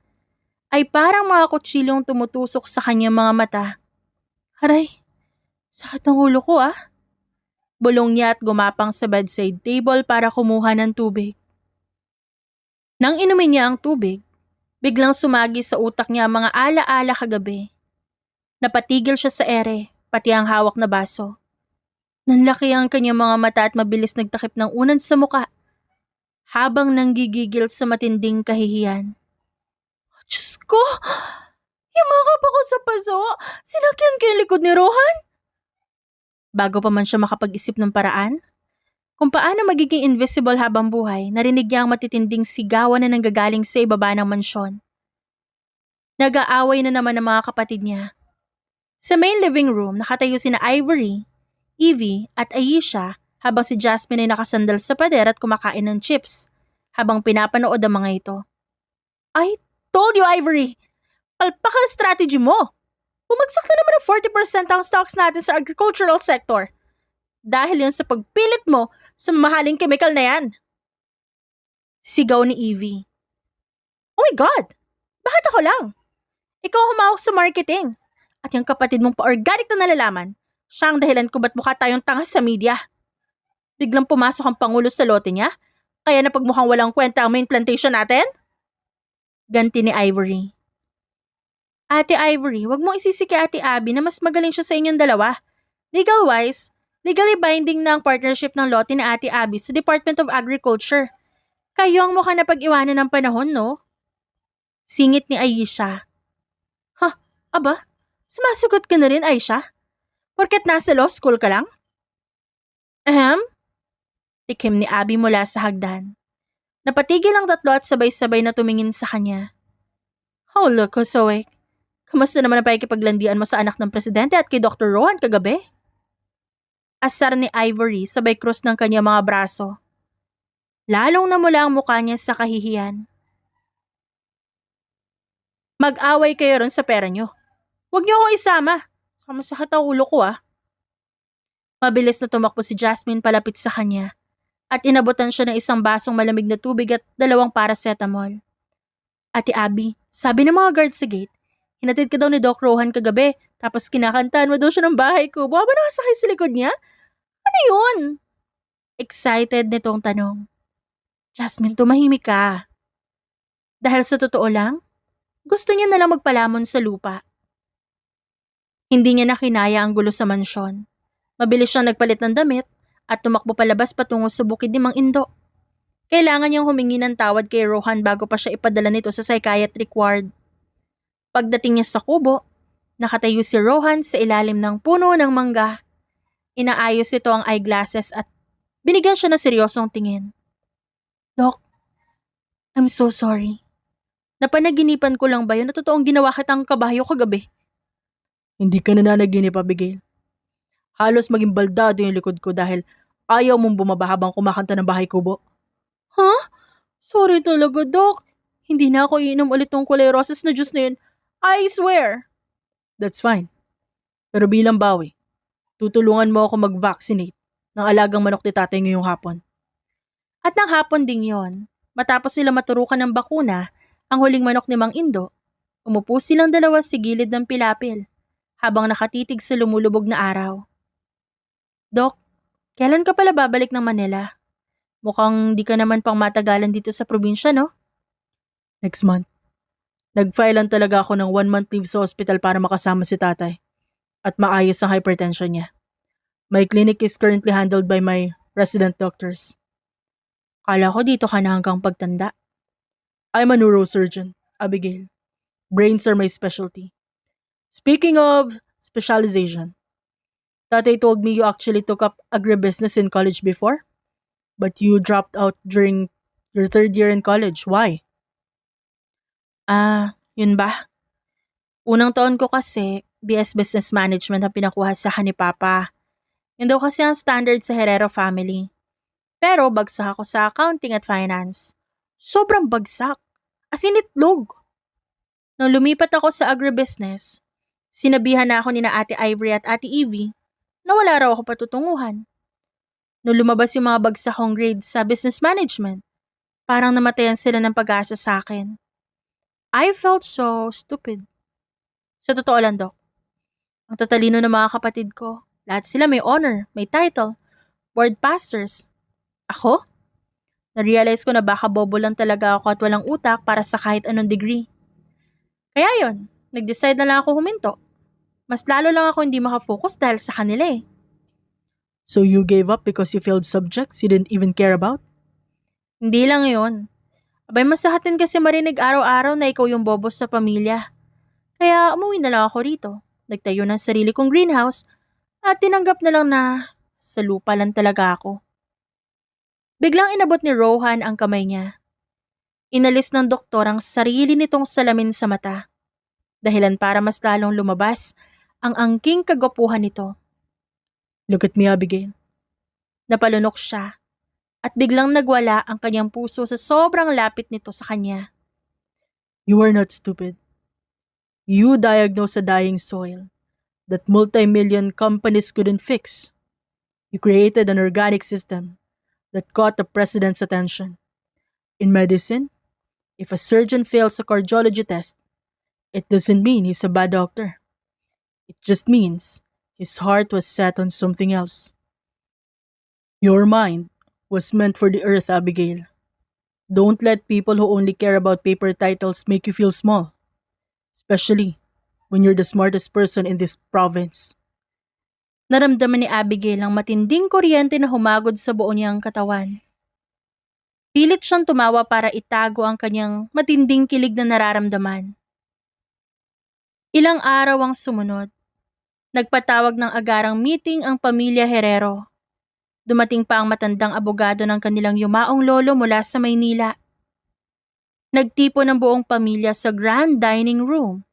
ay parang mga kutsilyong tumutusok sa kanyang mga mata. Aray, sakit ng ulo ko ah. Bulong niya at gumapang sa bedside table para kumuha ng tubig. Nang inumin niya ang tubig, biglang sumagi sa utak niya ang mga alaala kagabi. Napatigil siya sa ere, pati ang hawak na baso. Nanlaki ang kanyang mga mata at mabilis nagtakip ng unan sa muka, habang nanggigigil sa matinding kahihiyan. Diyos ko! Yumakap ako sa paso! Sinakyan ko yung likod ni Rohan! Bago pa man siya makapag-isip ng paraan, kung paano magiging invisible habang buhay, narinig niya ang matitinding sigawan na nanggagaling sa ibaba ng mansyon. Nag-aaway na naman ang mga kapatid niya. Sa main living room, nakatayo sina Ivory, Evie at Aisha habang si Jasmine ay nakasandal sa pader at kumakain ng chips habang pinapanood ang mga ito. I told you, Ivory! Palpak ang strategy mo! Bumagsak na naman ng 40% ang stocks natin sa agricultural sector. Dahil yun sa pagpilit mo sa mamahaling chemical na yan. Sigaw ni Evie. Oh my God! Bakit ako lang? Ikaw humawak sa marketing. At yung kapatid mong pa-organic na nalalaman, siya ang dahilan kung ba't mukha tayong tanga sa media. Biglang pumasok ang pangulo sa lote niya, kaya napagmukhang walang kwenta ang main plantation natin? Ganti ni Ivory. Ate Ivory, wag mong isisi kay Ate Abby na mas magaling siya sa inyong dalawa. Legal-wise, legally binding na ang partnership ng lote ni Ate Abby sa Department of Agriculture. Kayo ang mukha na pag-iwanan ng panahon, no? Singit ni Aisha. Aba, sumasagot ka na rin, Aisha? Porket nasa law school ka lang? Tikim ni Abby mula sa hagdan. Napatigil ang tatlo at sabay-sabay na tumingin sa kanya. Oh, look, Hosoek. Kamusta naman ang pakikipaglandian mo sa anak ng presidente at kay Dr. Rohan kagabi? Asar ni Ivory sabay krus ng kanyang mga braso. Lalong namula ang mukha niya sa kahihiyan. Mag-away kayo ron sa pera niyo. Huwag niyo akong isama. Saka masakit ang ulo ko ah. Mabilis na tumakbo si Jasmine palapit sa kanya at inabutan siya ng isang basong malamig na tubig at 2 paracetamol. Ate Abby, sabi ng mga guard sa gate, hinatid ka daw ni Doc Rohan kagabi Tapos kinakantahan mo daw siya ng bahay ko. Buwa ba nakasakay sa likod niya? Ano yun? Excited nitong tanong. Jasmine, tumahimik ka. Dahil sa totoo lang, gusto niya nalang magpalamon sa lupa. Hindi niya nakinaya ang gulo sa mansyon. Mabilis siyang nagpalit ng damit at tumakbo palabas patungo sa bukid ni Mang Indo. Kailangan niyang humingi ng tawad kay Rohan bago pa siya ipadala nito sa psychiatric ward. Pagdating niya sa kubo, nakatayo si Rohan sa ilalim ng puno ng mangga. Inaayos ito ang eyeglasses at binigyan siya ng seryosong tingin. Doc, I'm so sorry. Napanaginipan ko lang ba yun na totoong ginawa kitang kabayo kagabi? Hindi ka nananaginip, Abigail. Halos maging baldado yung likod ko dahil ayaw mong bumaba habang kumakanta ng bahay kubo. Huh? Sorry talaga, Doc. Hindi na ako iinom ulit ng kulay roses na juice na yun. I swear. That's fine. Pero bilang bawi, tutulungan mo ako mag-vaccinate ng alagang manok ni tatay ngayong hapon. At nang hapon ding yon, matapos sila maturukan ng bakuna, ang huling manok ni Mang Indo, umupo silang dalawa sa gilid ng pilapil habang nakatitig sa lumulubog na araw. Doc, kailan ka pala babalik ng Manila? Mukhang di ka naman pang matagalan dito sa probinsya, no? Next month. Nag-file lang talaga ako ng 1-month leave sa hospital para makasama si tatay at maayos ang hypertension niya. My clinic is currently handled by my resident doctors. Kala ko dito ka na hanggang pagtanda. I'm a neurosurgeon, Abigail. Brains are my specialty. Speaking of specialization, tatay told me you actually took up agribusiness in college before, but you dropped out during your 3rd year in college. Why? Yun ba? Unang taon ko kasi, BS Business Management ang pinakuha sa akin ni Papa. Yun daw kasi ang standard sa Herrero family. Pero bagsak ako sa accounting at finance. Sobrang bagsak. As in itlog. Nung lumipat ako sa agribusiness, sinabihan na ako ni na Ate Ivory at Ate Evie na wala raw ako patutunguhan. Nung lumabas yung mga bagsak kong grades sa business management, parang namatayan sila ng pag-asa sa akin. I felt so stupid. Sa totoo lang, Doc. Ang tatalino ng mga kapatid ko. Lahat sila may honor, may title, board pastors. Ako? Na-realize ko na baka bobo lang talaga ako at walang utak para sa kahit anong degree. Kaya yon, nag-decide na lang ako huminto. Mas lalo lang ako hindi makafocus dahil sa kanila eh. So you gave up because you failed subjects you didn't even care about? Hindi lang yon. Abay masahatin kasi marinig araw-araw na ikaw yung bobo sa pamilya. Kaya umuwi na lang ako rito. Nagtayo ng sarili kong greenhouse at tinanggap na lang na sa lupa lang talaga ako. Biglang inabot ni Rohan ang kamay niya. Inalis ng doktor ang sarili nitong salamin sa mata. Dahilan para mas lalong lumabas ang angking kagwapuhan nito. Look at me, Abigail. Napalunok siya at biglang nagwala ang kanyang puso sa sobrang lapit nito sa kanya. You are not stupid. You diagnosed a dying soil that multi-million companies couldn't fix. You created an organic system that caught the president's attention. In medicine, if a surgeon fails a cardiology test, it doesn't mean he's a bad doctor. It just means his heart was set on something else. Your mind was meant for the earth, Abigail. Don't let people who only care about paper titles make you feel small. Especially when you're the smartest person in this province. Naramdaman ni Abigail ang matinding kuryente na humagod sa buo niyang katawan. Pilit siyang tumawa para itago ang kanyang matinding kilig na nararamdaman. Ilang araw ang sumunod. Nagpatawag ng agarang meeting ang pamilya Herrero. Dumating pa ang matandang abogado ng kanilang yumaong lolo mula sa Maynila. Nagtipo ng buong pamilya sa grand dining room.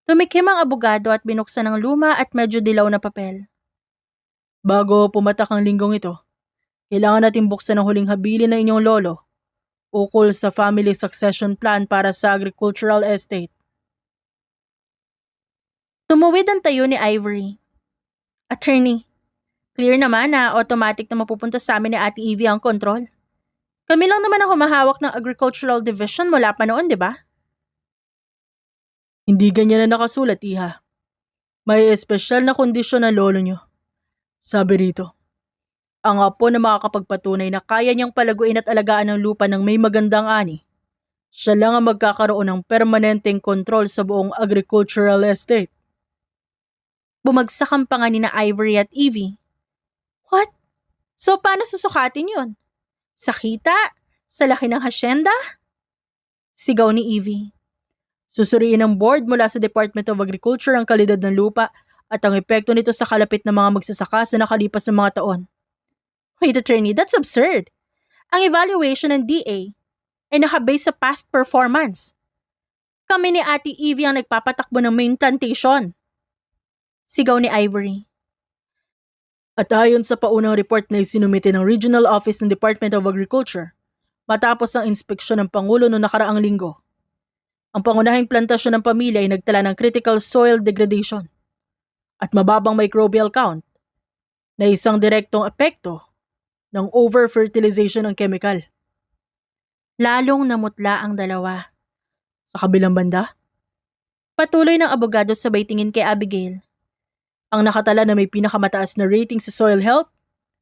Tumikim ang abogado at binuksan ang luma at medyo dilaw na papel. Bago pumatak ang linggong ito, kailangan natin buksan ang huling habilin ng inyong lolo ukol sa family succession plan para sa agricultural estate. Tumuwid ang tayo ni Ivory. Attorney, clear naman na automatic na mapupunta sa amin ni Ate Evie ang control. Kami lang naman ang humahawak ng agricultural division mula pa noon, di ba? Hindi ganyan na nakasulat, Iha. May espesyal na kondisyon ang lolo nyo. Sabi rito, ang apo na makakapagpatunay na kaya niyang palaguin at alagaan ang lupa ng may magandang ani. Siya lang ang magkakaroon ng permanenteng kontrol sa buong agricultural estate. Bumagsak ang panga ni na Ivory at Evie. What? So paano susukatin yun? Sa kita? Sa laki ng hasyenda? Sigaw ni Evie. Susuriin ng board mula sa Department of Agriculture ang kalidad ng lupa at ang epekto nito sa kalapit ng mga magsasaka sa nakalipas na mga taon. Wait, attorney, that's absurd. Ang evaluation ng DA ay nakabase sa past performance. Kami ni Ate Evie ang nagpapatakbo ng main plantation. Sigaw ni Ivory. At ayon sa paunang report na isinumite ng Regional Office ng Department of Agriculture, matapos ang inspeksyon ng Pangulo noong nakaraang linggo, ang pangunahing plantasyon ng pamilya ay nagtala ng critical soil degradation at mababang microbial count na isang direktong epekto ng over-fertilization ng chemical. Lalong namutla ang dalawa. Sa kabilang banda, Patuloy ng abogado sabay tingin kay Abigail. ang nakatala na may pinakamataas na rating sa soil health,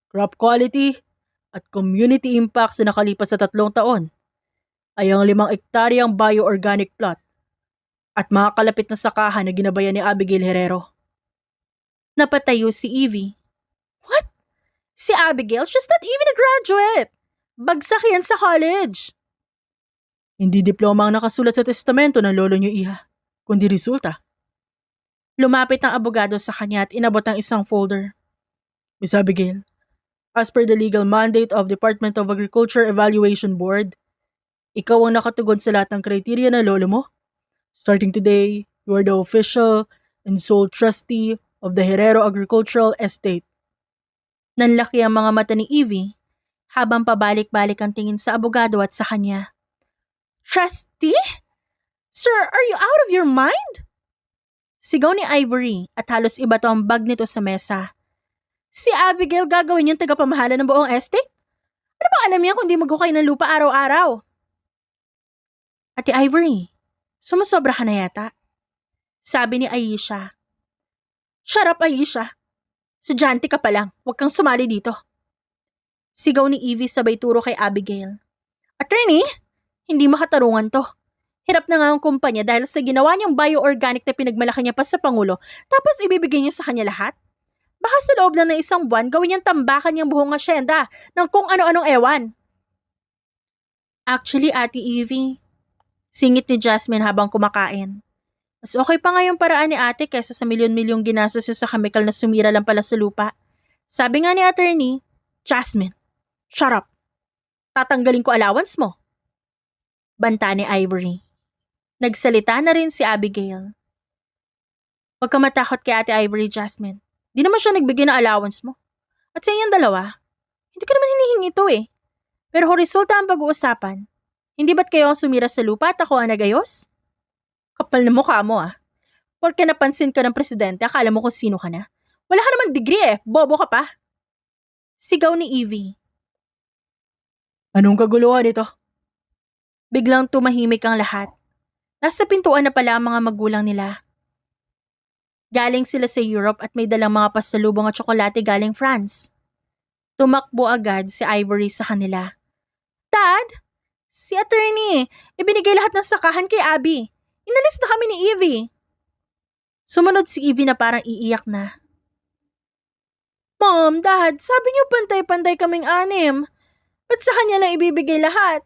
crop quality, at community impact sa nakalipas sa 3 taon ay ang 5 ektaryang bioorganic plot at mga kalapit na sakahan na ginabayan ni Abigail Herrero. Napatayo si Evie. What? Si Abigail? She's not even a graduate. Bagsak yan sa college. Hindi diploma ang nakasulat sa testamento ng lolo niyo, Iha, kundi resulta. Lumapit ang abogado sa kanya at inabot ang isang folder. Miss Abigail, as per the legal mandate of Department of Agriculture Evaluation Board, ikaw ang nakatugon sa lahat ng kriteriya ng lolo mo. Starting today, you are the official and sole trustee of the Herrero Agricultural Estate. Nanlaki ang mga mata ni Evie habang pabalik-balik ang tingin sa abogado at sa kanya. Trustee? Sir, are you out of your mind? Sigaw ni Ivory at halos iba to ang bag nito sa mesa. Si Abigail gagawin yung tagapamahala ng buong estate? Ano bang alam niya kung di maghukay ng lupa araw-araw? Ate Ivory, sumusobra ka na yata. Sabi ni Aisha. Shut up, Aisha. Sudyante ka pa lang, huwag kang sumali dito. Sigaw ni Evie sabay turo kay Abigail. Attorney, hindi makatarungan to. Hirap na nga ang kumpanya dahil sa ginawa niyang bioorganic na pinagmalaki niya pa sa Pangulo, tapos ibibigay niyo sa kanya lahat? Baka sa loob lang ng isang buwan gawin niyang tambakan niyang buong asyenda ng kung ano-anong ewan. Actually, Ate Evie, singit ni Jasmine habang kumakain. Mas okay pa nga yung paraan ni ate kaysa sa milyon-milyong ginastos sa chemical na sumira lang pala sa lupa. Sabi nga ni attorney, Jasmine, shut up. Tatanggalin ko allowance mo. Banta ni Ivory. Nagsalita na rin si Abigail. Huwag ka matakot kay Ate Ivory, Jasmine. Di naman siya nagbigay ng allowance mo. At sa inyong dalawa, hindi ko naman hinihingi ito eh. Pero kung resulta ang pag-uusapan, hindi ba't kayo ang sumira sa lupa at ako ang nagayos? Kapal na mukha mo ah. Porke napansin ka ng presidente, akala mo kung sino ka na. Wala ka naman degree eh, bobo ka pa. Sigaw ni Evie. Anong kaguluhan ito? Biglang tumahimik ang lahat. Nasa pintuan na pala ang mga magulang nila. Galing sila sa Europe at may dalang mga pasalubong at tsokolate galing France. Tumakbo agad si Ivory sa kanila. Dad, si attorney, ibinigay lahat ng sakahan kay Abby. Inalis na kami ni Evie. Sumunod si Evie na parang iiyak na. Mom, Dad, sabi niyo pantay-pantay kaming 6. Ba't sa kanya lang ibibigay lahat?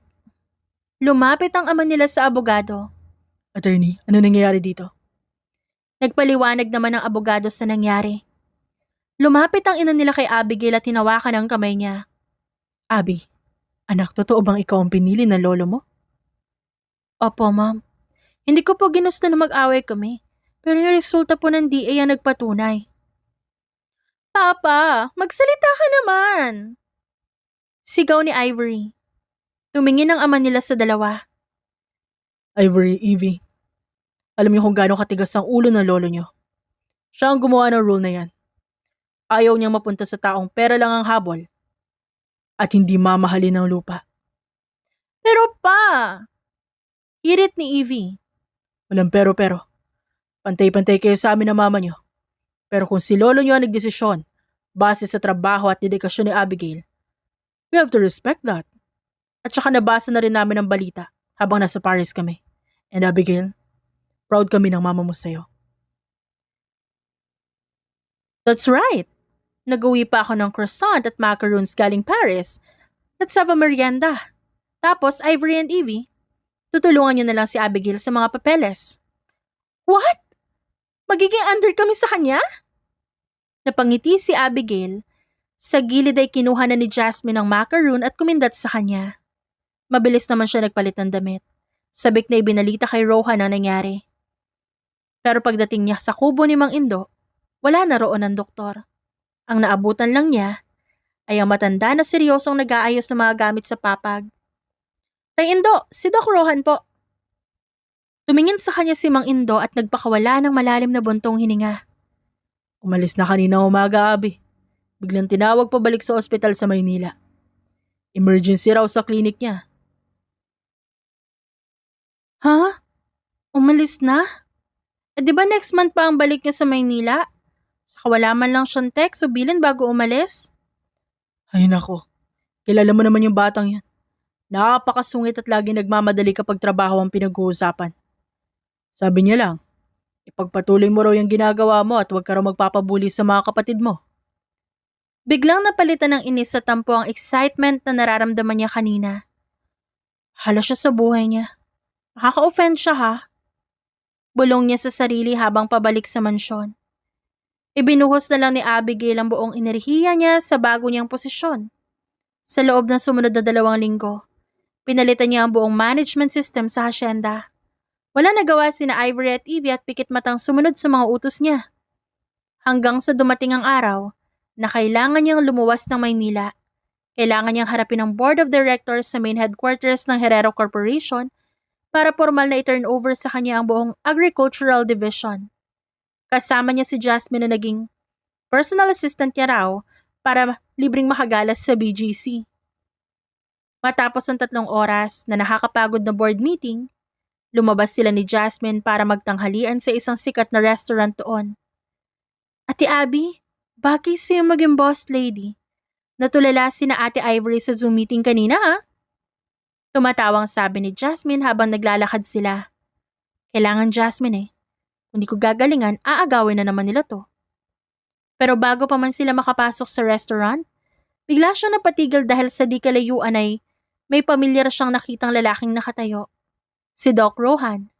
Lumapit ang ama nila sa abogado. Attorney, ano nangyayari dito? Nagpaliwanag naman ang abogado sa nangyari. Lumapit ang ina nila kay Abigail at hinawakan ang kamay niya. Abby, anak, totoo bang ikaw ang pinili ng lolo mo? Opo, Ma'am. Hindi ko po ginusto na mag-away kami, pero yung resulta po ng DA ang nagpatunay. Papa, magsalita ka naman! Sigaw ni Ivory. Tumingin ang ama nila sa dalawa. Ivory, Evie, alam niyo kung gaano katigas ang ulo ng lolo niyo. Siya ang gumawa ng rule na yan. Ayaw niyang mapunta sa taong pera lang ang habol at hindi mamahalin ng lupa. Pero pa! Hirit ni Evie. Walang pero-pero. Pantay-pantay kayo sa amin ng mama niyo. Pero kung si lolo niyo ang nagdesisyon, base sa trabaho at dedikasyon ni Abigail, we have to respect that. At saka nabasa na rin namin ang balita habang nasa Paris kami. And Abigail, proud kami ng mama mo sa'yo. That's right. Nag-uwi pa ako ng croissant at macaroons galing Paris. Let's have a merienda. Tapos, Ivory and Evie, tutulungan niyo na lang si Abigail sa mga papeles. What? Magiging under kami sa kanya? Napangiti si Abigail. Sa gilid ay kinuha na ni Jasmine ang macaroon at kumindat sa kanya. Mabilis naman siya nagpalit ng damit. Sabik na ibinalita kay Rohan ang nangyari. Pero pagdating niya sa kubo ni Mang Indo, wala na roon ang doktor. Ang naabutan lang niya ay ang matanda na seryosong nag-aayos ng mga gamit sa papag. Tay Indo, si Doc Rohan po. Tumingin sa kanya si Mang Indo at nagpakawala ng malalim na buntong hininga. Umalis na kanina umaga, Abi. Biglang tinawag pabalik sa ospital sa Maynila. Emergency raw sa klinik niya. Ha? Umalis na? Di ba next month pa ang balik niya sa Maynila? Saka wala man lang siyang text o bilin bago umalis? Ay nako, kilala mo naman yung batang yan. Napakasungit at lagi nagmamadali kapag trabaho ang pinag-uusapan. Sabi niya lang, ipagpatuloy mo raw yung ginagawa mo at huwag ka raw magpapabuli sa mga kapatid mo. Biglang napalitan ng inis sa tampo ang excitement na nararamdaman niya kanina. Hala siya sa buhay niya. Nakaka-offend siya ha. Bulong niya sa sarili habang pabalik sa mansyon. Ibinuhos na lang ni Abigail ang buong enerhiya niya sa bago niyang posisyon. Sa loob ng sumunod na 2 linggo, pinalitan niya ang buong management system sa hasyenda. Wala nagawa sina Ivory at Evie at pikit matang sumunod sa mga utos niya. Hanggang sa dumating ang araw na kailangan niyang lumuwas ng Maynila. Kailangan niyang harapin ang board of directors sa main headquarters ng Herrero Corporation para formal na i-turn over sa kanya ang buong agricultural division. Kasama niya si Jasmine na naging personal assistant niya raw para libreng makagalas sa BGC. Matapos ang 3 oras na nakakapagod na board meeting, lumabas sila ni Jasmine para magtanghalian sa isang sikat na restaurant doon. Ate Abby, bagay sa'yo maging boss lady. Natulala si na Ate Ivory sa Zoom meeting kanina ha? Tumatawang sabi ni Jasmine habang naglalakad sila. Kailangan Jasmine eh. Kung di ko gagalingan, aagawin na naman nila to. Pero bago pa man sila makapasok sa restaurant, bigla siyang napatigil dahil sa di kalayuan ay may pamilyar siyang nakitang lalaking nakatayo. Si Doc Rohan.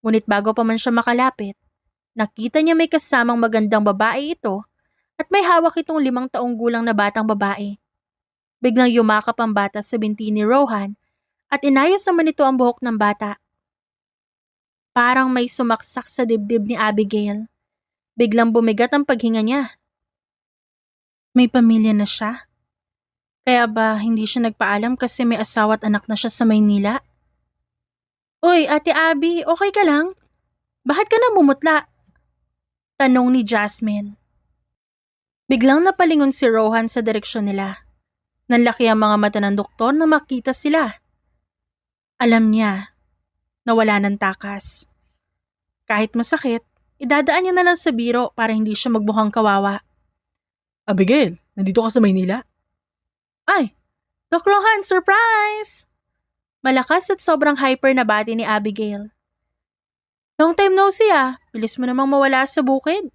Ngunit bago pa man siya makalapit, nakita niya may kasamang magandang babae ito at may hawak itong 5 taong gulang na batang babae. Biglang yumakap ang bata sa binti ni Rohan at inayos naman ito ang buhok ng bata. Parang may sumaksak sa dibdib ni Abigail. Biglang bumigat ang paghinga niya. May pamilya na siya? Kaya ba hindi siya nagpaalam kasi may asawa at anak na siya sa Maynila? Uy, Ate Abby, okay ka lang? Bakit ka namumutla? Tanong ni Jasmine. Biglang napalingon si Rohan sa direksyon nila. Nanlaki ang mga mata ng doktor na makita sila. Alam niya na wala ng takas. Kahit masakit, idadaan niya na lang sa biro para hindi siya magmukhang kawawa. Abigail, nandito ka sa Maynila? Ay, Doc Rohan, surprise! Malakas at sobrang hyper na bati ni Abigail. Long time no see ah, bilis mo namang mawala sa bukid.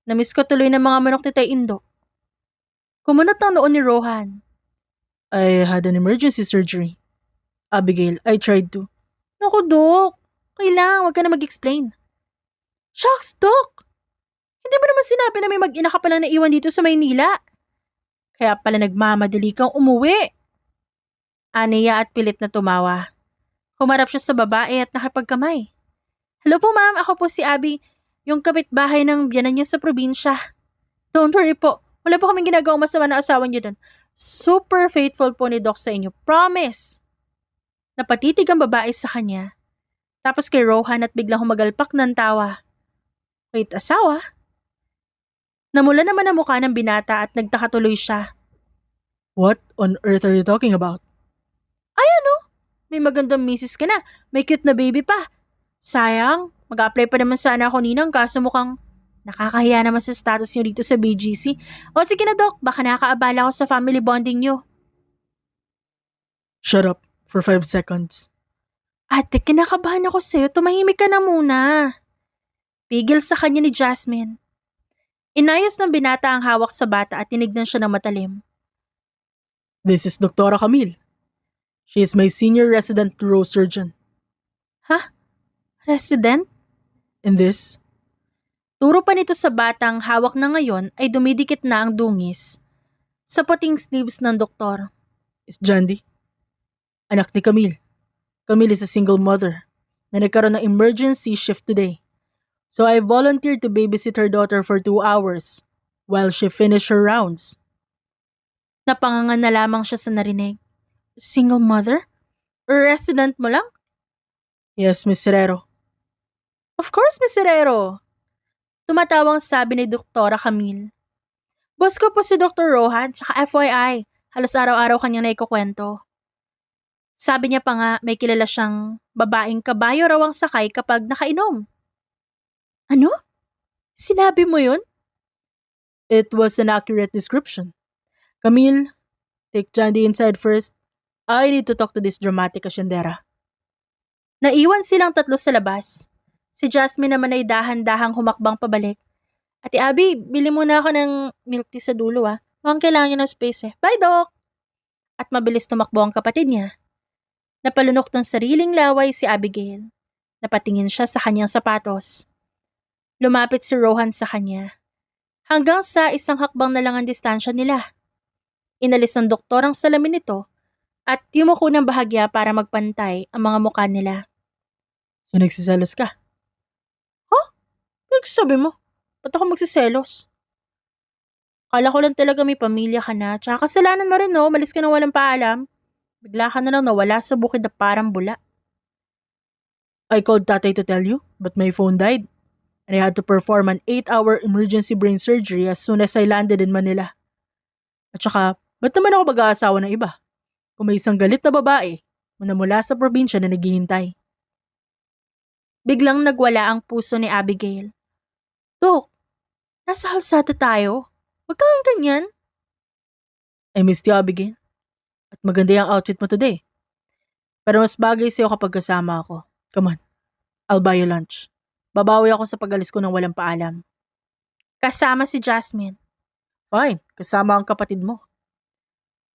Namiss ko tuloy ng mga manok ni Tay Indo. Kumunot ang noon ni Rohan. I had an emergency surgery. Abigail, I tried to. Naku, Doc. Kailangan, wag ka na mag-explain. Shucks, Doc! Hindi mo naman sinabi na may mag-ina ka palang naiwan dito sa Maynila. Kaya pala nagmamadali kang umuwi. Aniya at pilit na tumawa. Humarap siya sa babae at nakipagkamay. Hello po ma'am, ako po si Abby, yung kapitbahay ng biyanan niya sa probinsya. Don't worry po, wala po kaming ginagawang masama na asawa niyo doon. Super faithful po ni Doc sa inyo, promise. Napatitig ang babae sa kanya. Tapos kay Rohan at biglang humagalpak ng tawa. Wait, asawa? Namula naman ang mukha ng binata at nagtaka tuloy siya. What on earth are you talking about? Ay ano? May magandang misis ka na. May cute na baby pa. Sayang, mag-apply pa naman sana ako ninang kaso mukhang Nakakahiya naman sa status niyo dito sa BGC. O sige na, Doc, baka nakakaabala ko sa family bonding niyo. Shut up for 5 seconds. Ate, kinakabahan ako sa'yo. Tumahimik ka na muna. Pigil sa kanya ni Jasmine. Inayos ng binata ang hawak sa bata at tinignan siya ng matalim. This is Dr. Camille. She is my senior resident neurosurgeon. Resident? And this, Turo pa nito sa batang hawak na ngayon ay dumidikit na ang dungis sa puting sleeves ng doktor. is Jandy. Anak ni Camille. Camille is a single mother na nagkaroon ng emergency shift today. So I volunteered to babysit her daughter for 2 hours while she finished her rounds. Napangangan na lamang siya sa narinig. Single mother? Resident mo lang? Yes, Miss Herrero. Of course, Miss Herrero. Tumatawang sabi ni Doktora Camille. Boss ko po si Dr. Rohan, tsaka FYI, halos araw-araw kanyang naikukwento. Sabi niya pa nga may kilala siyang babaeng kabayo raw ang sakay kapag nakainom. Ano? Sinabi mo yun? It was an accurate description. Camille, take Jandy inside first. I need to talk to this dramatic asyendera. Naiwan silang tatlo sa labas. Si Jasmine naman ay dahan-dahang humakbang pabalik. Ate Abby, bili muna ako ng milk tea sa dulo Mukhang kailangan niya ng space Bye, Doc! At mabilis tumakbo ang kapatid niya. Napalunok ng sariling laway si Abigail. Napatingin siya sa kanyang sapatos. Lumapit si Rohan sa kanya. Hanggang sa isang hakbang na lang ang distansya nila. Inalis ng doktor ang salamin nito at yumuko ng bahagya para magpantay ang mga mukha nila. So nagsiselos ka? Nagsasabi mo, ba't ako magsiselos? Kala ko lang talaga may pamilya ka na, tsaka kasalanan mo rin malis ka na walang paalam. Bigla ka na lang nawala sa bukid na parang bula. I called tatay to tell you, but my phone died. And I had to perform an 8-hour emergency brain surgery as soon as I landed in Manila. At saka, ba't naman ako mag-aasawa ng iba? Kung may isang galit na babae, mula sa probinsya na naghihintay. Biglang nagwala ang puso ni Abigail. Dok, nasa halsata tayo. Huwag kang ganyan. I missed you, Abigail. At maganda yung outfit mo today. Pero mas bagay sa'yo kapag kasama ako. Come on, I'll buy you lunch. Babawi ako sa pag-alis ko ng walang paalam. Kasama si Jasmine. Fine, kasama ang kapatid mo.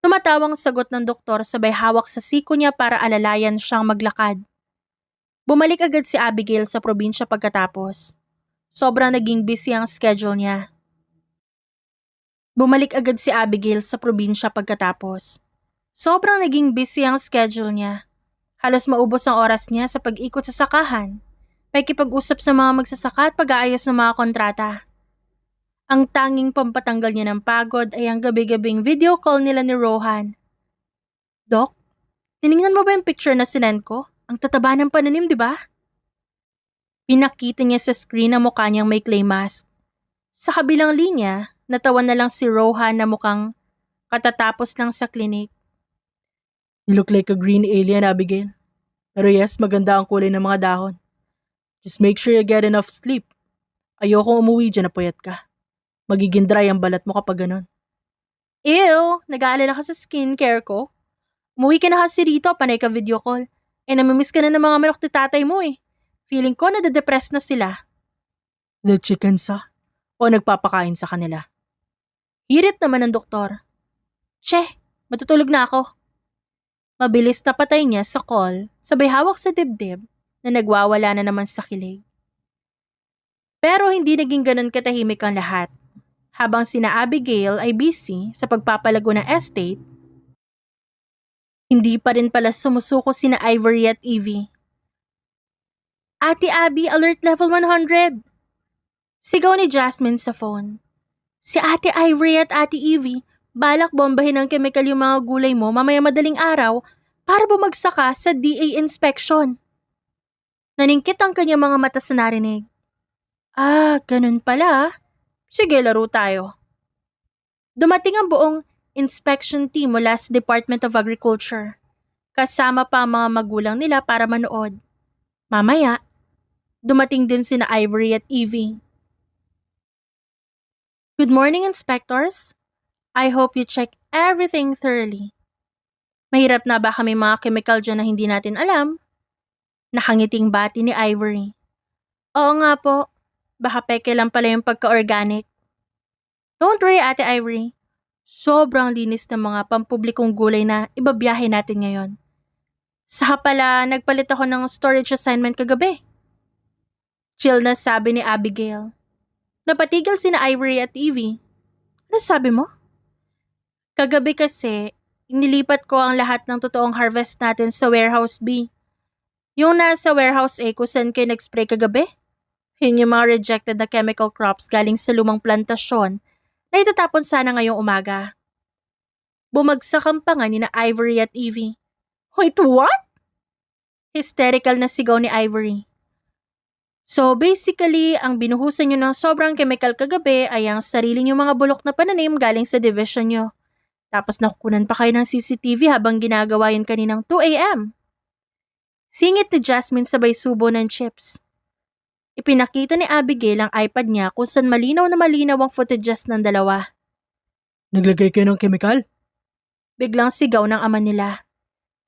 Tumatawang sagot ng doktor sabay hawak sa siko niya para alalayan siyang maglakad. Bumalik agad si Abigail sa probinsya pagkatapos. Sobrang naging busy ang schedule niya. Halos maubos ang oras niya sa pag-ikot sa sakahan. Pakikipag-usap sa mga magsasaka at pag-aayos ng mga kontrata. Ang tanging pampatanggal niya ng pagod ay ang gabi-gabing video call nila ni Rohan. Doc, tiningnan mo ba yung picture na sinend ko? Ang tataba ng pananim, di ba? Pinakita niya sa screen ang mukha niyang may clay mask. Sa kabilang linya, natawa na lang si Rohan na mukhang katatapos lang sa klinik. You look like a green alien, Abigail. Pero yes, maganda ang kulay ng mga dahon. Just make sure you get enough sleep. Ayoko umuwi dyan na puyat ka. Magiging dry ang balat mo kapag ganun. Ew, nag-aalala ka sa skincare ko. Umuwi ka na kasi rito, panay ka video call. Namimiss ka na ng mga manok ni tatay mo Feeling ko nade-depress na sila. The chickens o nagpapakain sa kanila? Hirit naman ng doktor. Che, matutulog na ako. Mabilis na patay niya sa call, sabay hawak sa dibdib na nagwawala na naman sa kilig. Pero hindi naging ganun katahimik ang lahat. Habang sina Abigail ay busy sa pagpapalago ng estate, hindi pa rin pala sumusuko sina Ivory at Evie. Ate Abby, alert level 100! Sigaw ni Jasmine sa phone. Si Ate Ivory at Ate Evie, balak bombahin ng chemical yung mga gulay mo mamaya madaling araw para bumagsak ka sa DA inspection. Naningkit ang kanyang mga mata sa narinig. Ganun pala. Sige, laro tayo. Dumating ang buong inspection team mula sa Department of Agriculture. Kasama pa ang mga magulang nila para manood. Mamaya, dumating din sina Ivory at Evie. Good morning, inspectors. I hope you check everything thoroughly. Mahirap na baka may mga chemical dyan na hindi natin alam? Nakangiting bati ni Ivory. Oo nga po, baka peke lang pala yung pagka-organic. Don't worry, Ate Ivory. Sobrang linis ng mga pampublikong gulay na ibabiyahe natin ngayon. Saka pala, nagpalit ako ng storage assignment kagabi. Chill na sabi ni Abigail. Napatigil sina Ivory at Evie. Ano sabi mo? Kagabi kasi, inilipat ko ang lahat ng totoong harvest natin sa warehouse B. Yung nasa warehouse A kung saan kayo nag-spray kagabi? Yun yung mga rejected na chemical crops galing sa lumang plantasyon na itatapon sana ngayong umaga. Bumagsak ang panga ni na Ivory at Evie. Wait, what? Hysterical na sigaw ni Ivory. So basically, ang binuhusan nyo ng sobrang chemical kagabi ay ang sarili nyo mga bulok na pananim galing sa division nyo. Tapos nakukunan pa kayo ng CCTV habang ginagawa yun kaninang 2 a.m. Singit ni Jasmine sabay subo ng chips. Ipinakita ni Abigail ang iPad niya kung saan malinaw na malinaw ang footages ng dalawa. Naglagay kayo ng chemical? Biglang sigaw ng ama nila.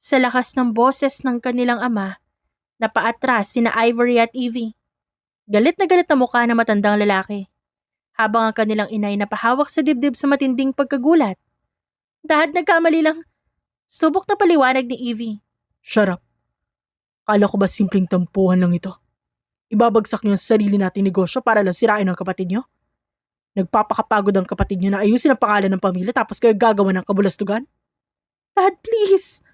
Sa lakas ng boses ng kanilang ama, napaatras sina Ivory at Evie. Galit na mukha ng matandang lalaki. Habang ang kanilang inay napahawak sa dibdib sa matinding pagkagulat. Dahil nagkamali lang, subok na paliwanag ni Evie. Shut up. Kala ko ba simpleng tampuhan lang ito? Ibabagsak niyo ang sarili nating negosyo para lang sirain ang kapatid niyo? Nagpapakapagod ang kapatid niyo na ayusin ang pangalan ng pamilya tapos kayo gagawa ng kabulastugan? Dad, please!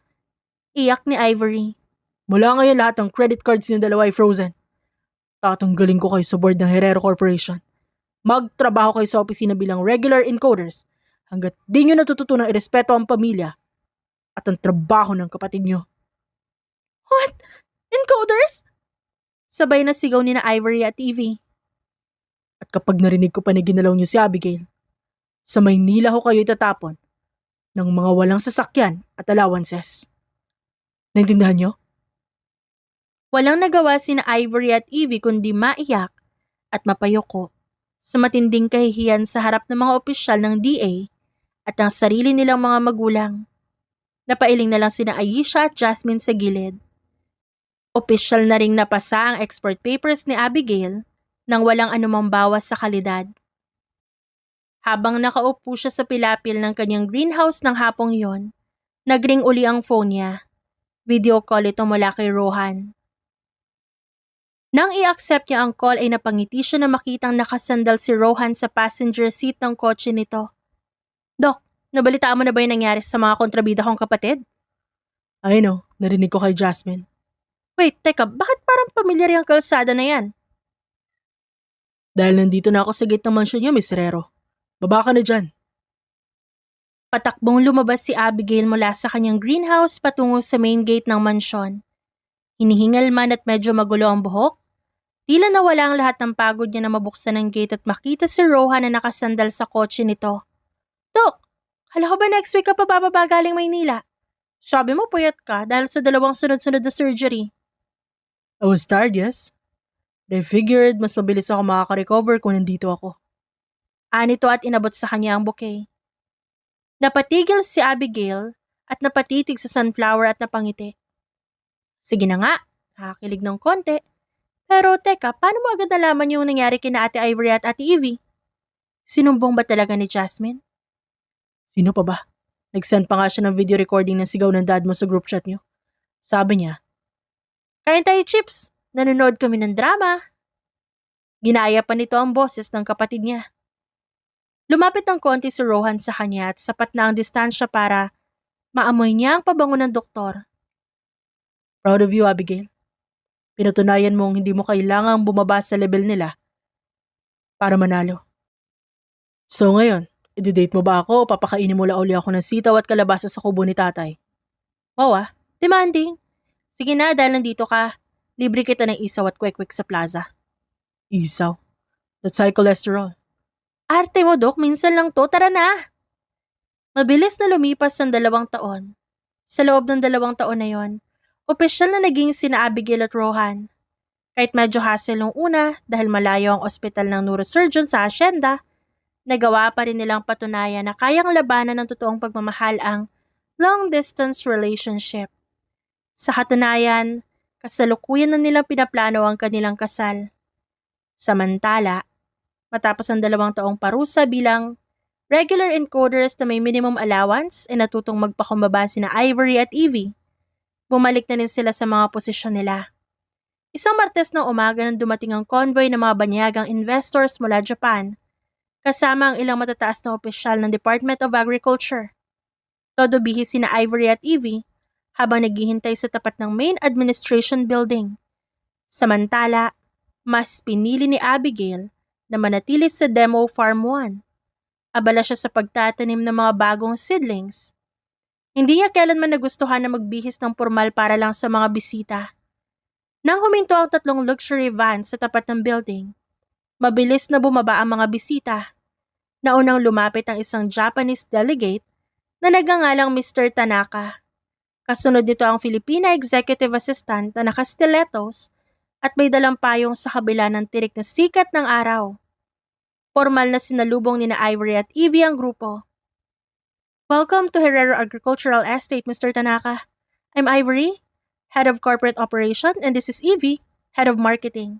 Iyak ni Ivory. Mula ngayon lahat ng credit cards niyo dalawa ay frozen. Tatanggalin ko kayo sa board ng Herrero Corporation. Magtrabaho kayo sa opisina bilang regular encoders hanggat di niyo natututunang irespeto ang pamilya at ang trabaho ng kapatid niyo. What? Encoders? Sabay na sigaw ni na Ivory at Evie. At kapag narinig ko pa na ginalaw niyo si Abigail, sa Maynila ho kayo itatapon ng mga walang sasakyan at allowances. Naintindihan niyo? Walang nagawa sina Ivory at Evie kundi maiyak at mapayoko sa matinding kahihiyan sa harap ng mga opisyal ng DA at ang sarili nilang mga magulang. Napailing na lang sina Aisha at Jasmine sa gilid. Opisyal na ring napasa ang export papers ni Abigail nang walang anumang bawas sa kalidad. Habang nakaupo siya sa pilapil ng kanyang greenhouse ng hapong yon, nagring uli ang phone niya. Video call ito mula kay Rohan. Nang i-accept niya ang call ay napangiti siya na makitang nakasandal si Rohan sa passenger seat ng kotse nito. Dok, nabalitaan mo na ba yung nangyari sa mga kontrabida kong kapatid? I know, narinig ko kay Jasmine. Wait, teka, bakit parang pamilyar yung kalsada na yan? Dahil nandito na ako sa gate ng mansyon niyo, Miss Herrero. Baba ka na dyan. Patakbong lumabas si Abigail mula sa kanyang greenhouse patungo sa main gate ng mansyon. Hinihingal man at medyo magulo ang buhok, tila nawala ang lahat ng pagod niya na mabuksan ang gate at makita si Rohan na nakasandal sa kotse nito. Dok, hala ko ba next week ka pa bababa galing Maynila? Sabi mo puyat ka dahil sa 2 sunod-sunod na surgery. I was tired, yes. They figured mas mabilis ako makaka-recover kung nandito ako. Anito at inabot sa kanya ang bouquet. Napatigil si Abigail at napatitig sa sunflower at napangiti. Sige na nga, nakakilig ng konti. Pero teka, paano mo agad nalaman yung nangyari kina Ate Ivory at Ate Evie? Sinumbong ba talaga ni Jasmine? Sino pa ba? Nag-send pa nga siya ng video recording ng sigaw ng dad mo sa group chat niyo. Sabi niya, Kain tayo chips, nanonood kami ng drama. Ginaya pa nito ang boses ng kapatid niya. Lumapit ng konti si Rohan sa kanya at sapat na ang distansya para maamoy niya ang pabango ng doktor. Proud of you, Abigail. Pinatunayan mong hindi mo kailangang bumaba sa level nila para manalo. So ngayon, i-date mo ba ako o papakainin mo uli ako ng sitaw at kalabasa sa kubo ni tatay? Wow demanding. Sige na dahil nandito ka, libre kita ng isaw at kwek-kwek sa plaza. Isaw? That's high cholesterol. Arte mo, Dok. Minsan lang to. Tara na! Mabilis na lumipas ang 2 taon. Sa loob ng 2 taon na yon, opisyal na naging sina Abigail at Rohan. Kahit medyo hassle nung una dahil malayo ang ospital ng neurosurgeon sa asyenda, Nagawa pa rin nilang patunayan na kayang labanan ng totoong pagmamahal ang long-distance relationship. Sa katunayan, kasalukuyan na nilang pinaplano ang kanilang kasal. Samantala, matapos ang 2 taong parusa bilang regular encoders na may minimum allowance ay natutong magpakumbaba sina Ivory at Evie. Bumalik na rin sila sa mga posisyon nila. Isang Martes ng umaga nang dumating ang convoy ng mga banyagang investors mula Japan, kasama ang ilang matataas na opisyal ng Department of Agriculture. Todo bihis sina Ivory at Evie habang naghihintay sa tapat ng main administration building. Samantala, mas pinili ni Abigail na manatili sa Demo Farm 1. Abala siya sa pagtatanim ng mga bagong seedlings. Hindi niya kailanman nagustuhan na magbihis ng formal para lang sa mga bisita. Nang huminto ang 3 luxury vans sa tapat ng building, mabilis na bumaba ang mga bisita. Naunang lumapit ang isang Japanese delegate na nagngangalang Mr. Tanaka. Kasunod nito ang Filipina executive assistant na naka-stilettos at may dalang payong sa kabila ng tirik na sikat ng araw. Formal na sinalubong ni na Ivory at Evie ang grupo. Welcome to Herrero Agricultural Estate, Mr. Tanaka. I'm Ivory, Head of Corporate Operation, and this is Evie, Head of Marketing.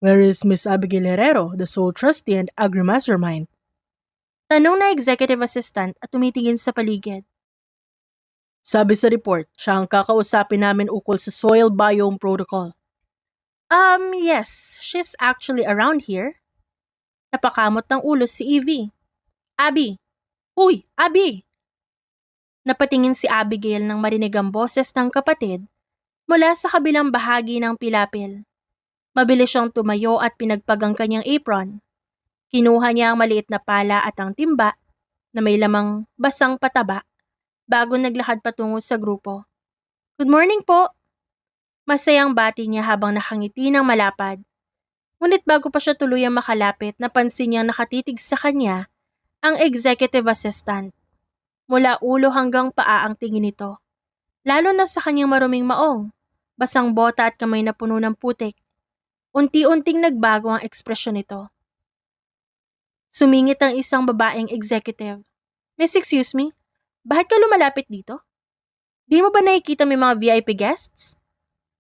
Where is Miss Abigail Herrero, the sole trustee and agri-mastermind? Tanong na executive assistant at tumitingin sa paligid. Sabi sa report, siya ang kakausapin namin ukol sa Soil Biome Protocol. Yes, she's actually around here. Napakamot ng ulo si Evie. Abby! Uy, Abby! Napatingin si Abigail nang marinig ang boses ng kapatid mula sa kabilang bahagi ng pilapil. Mabilis siyang tumayo at pinagpag ang kanyang apron. Kinuha niya ang maliit na pala at ang timba na may lamang basang pataba bago naglakad patungo sa grupo. Good morning po! Masayang bati niya habang nakangiti ng malapad. Ngunit bago pa siya tuluyang makalapit, napansin niyang nakatitig sa kanya ang executive assistant. Mula ulo hanggang paa ang tingin nito. Lalo na sa kanyang maruming maong, basang bota at kamay na puno ng putik. Unti-unting nagbago ang ekspresyon nito. Sumingit ang isang babaeng executive. Miss, excuse me, bakit ka lumalapit dito? Di mo ba nakikita may mga VIP guests?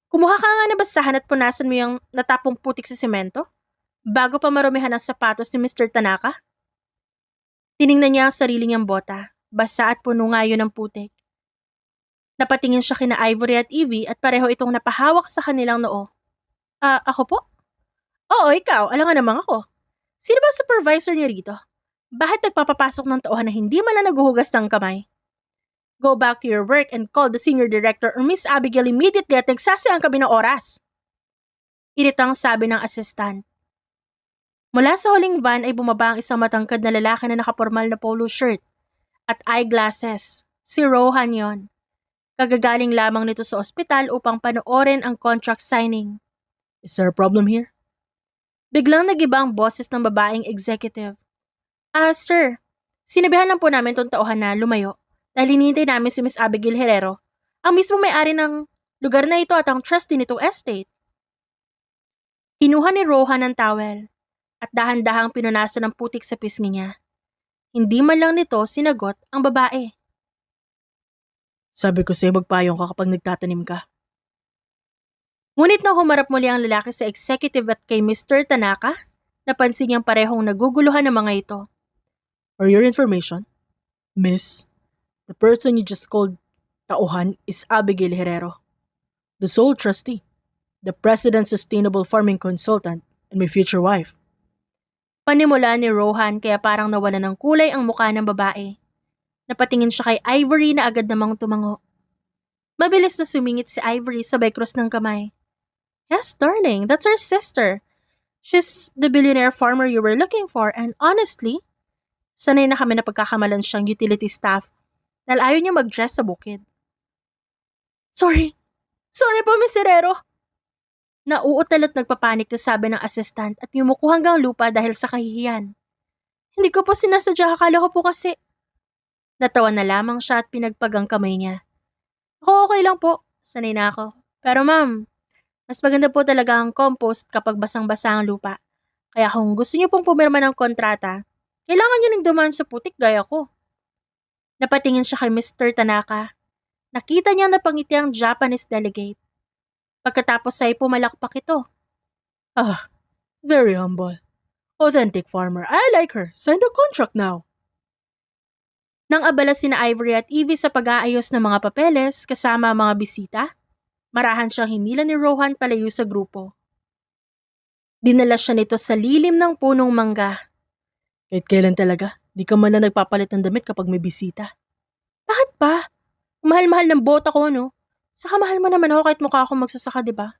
Kumuha ka nga na basahan at punasan mo yung natapong putik sa semento bago pa marumihan ang sapatos ni Mr. Tanaka? Tiningnan niya ang sarili niyang bota, basa at puno nga yun ng putik. Napatingin siya kina Ivory at Evie at pareho itong napahawak sa kanilang noo. Ako po? Oo, ikaw. Alangan namang ako. Sino ba ang supervisor niyo rito? Bakit nagpapapasok ng tauhan na hindi man lang naguhugas ng kamay? Go back to your work and call the senior director or Miss Abigail immediately at nagsasayang kami ng oras. Iritang sabi ng assistant. Mula sa huling van ay bumaba ang isang matangkad na lalaki na nakapormal na polo shirt at eyeglasses. Si Rohan yon. Kagagaling lamang nito sa ospital upang panoorin ang contract signing. Is there a problem here? Biglang nagiba ang boses ng babaeng executive. Sir, sinabihan lang po namin itong tauhan na lumayo dahil hinihintay namin si Miss Abigail Herrero, ang mismo may-ari ng lugar na ito at ang trustee nitong estate. Kinuha ni Rohan ang towel at dahan-dahang pinunasan ng putik sa pisngi niya. Hindi man lang nito sinagot ang babae. Sabi ko sa'yo magpayong ka kapag nagtatanim ka. Ngunit nang humarap muli ang lalaki sa executive at kay Mr. Tanaka, napansin niyang parehong naguguluhan ng mga ito. For your information, Miss, the person you just called tauhan is Abigail Herrero, the sole trustee, the President's Sustainable Farming Consultant, and my future wife. Panimula ni Rohan kaya parang nawala ng kulay ang mukha ng babae. Napatingin siya kay Ivory na agad namang tumango. Mabilis na sumingit si Ivory sabay cross ng kamay. Yes, darling, that's our sister. She's the billionaire farmer you were looking for and honestly, sanay na kami na pagkakamalan siyang utility staff dahil ayaw niya mag-dress sa bukid. Sorry po, Miss Herrero. Nauutal at nagpapanik na sabi ng assistant at yumuko hanggang lupa dahil sa kahihiyan. Hindi ko po sinasadya, akala ko po kasi. Natawa na lamang siya at pinagpag ang kamay niya. Ako okay lang po, sanay na ako. Pero ma'am, mas maganda po talaga ang compost kapag basang-basa ang lupa. Kaya kung gusto niyo pong pumirma ng kontrata, Kailangan niya ng dumaan sa putik gaya ko. Napatingin siya kay Mr. Tanaka. Nakita niya na pangiti ang Japanese delegate. Pagkatapos ay pumalakpak ito. Ah, very humble. Authentic farmer. I like her. Sign the contract now. Nang abala sina Ivory at Evie sa pag-aayos ng mga papeles kasama ang mga bisita, marahan siyang hinila ni Rohan palayo sa grupo. Dinala siya nito sa lilim ng punong mangga. Kahit kailan talaga, di ka man na nagpapalit ng damit kapag may bisita. Bakit ba? Mahal-mahal ng bota ko, no? Saka mahal mo naman ako kahit mukha akong magsasaka, di ba?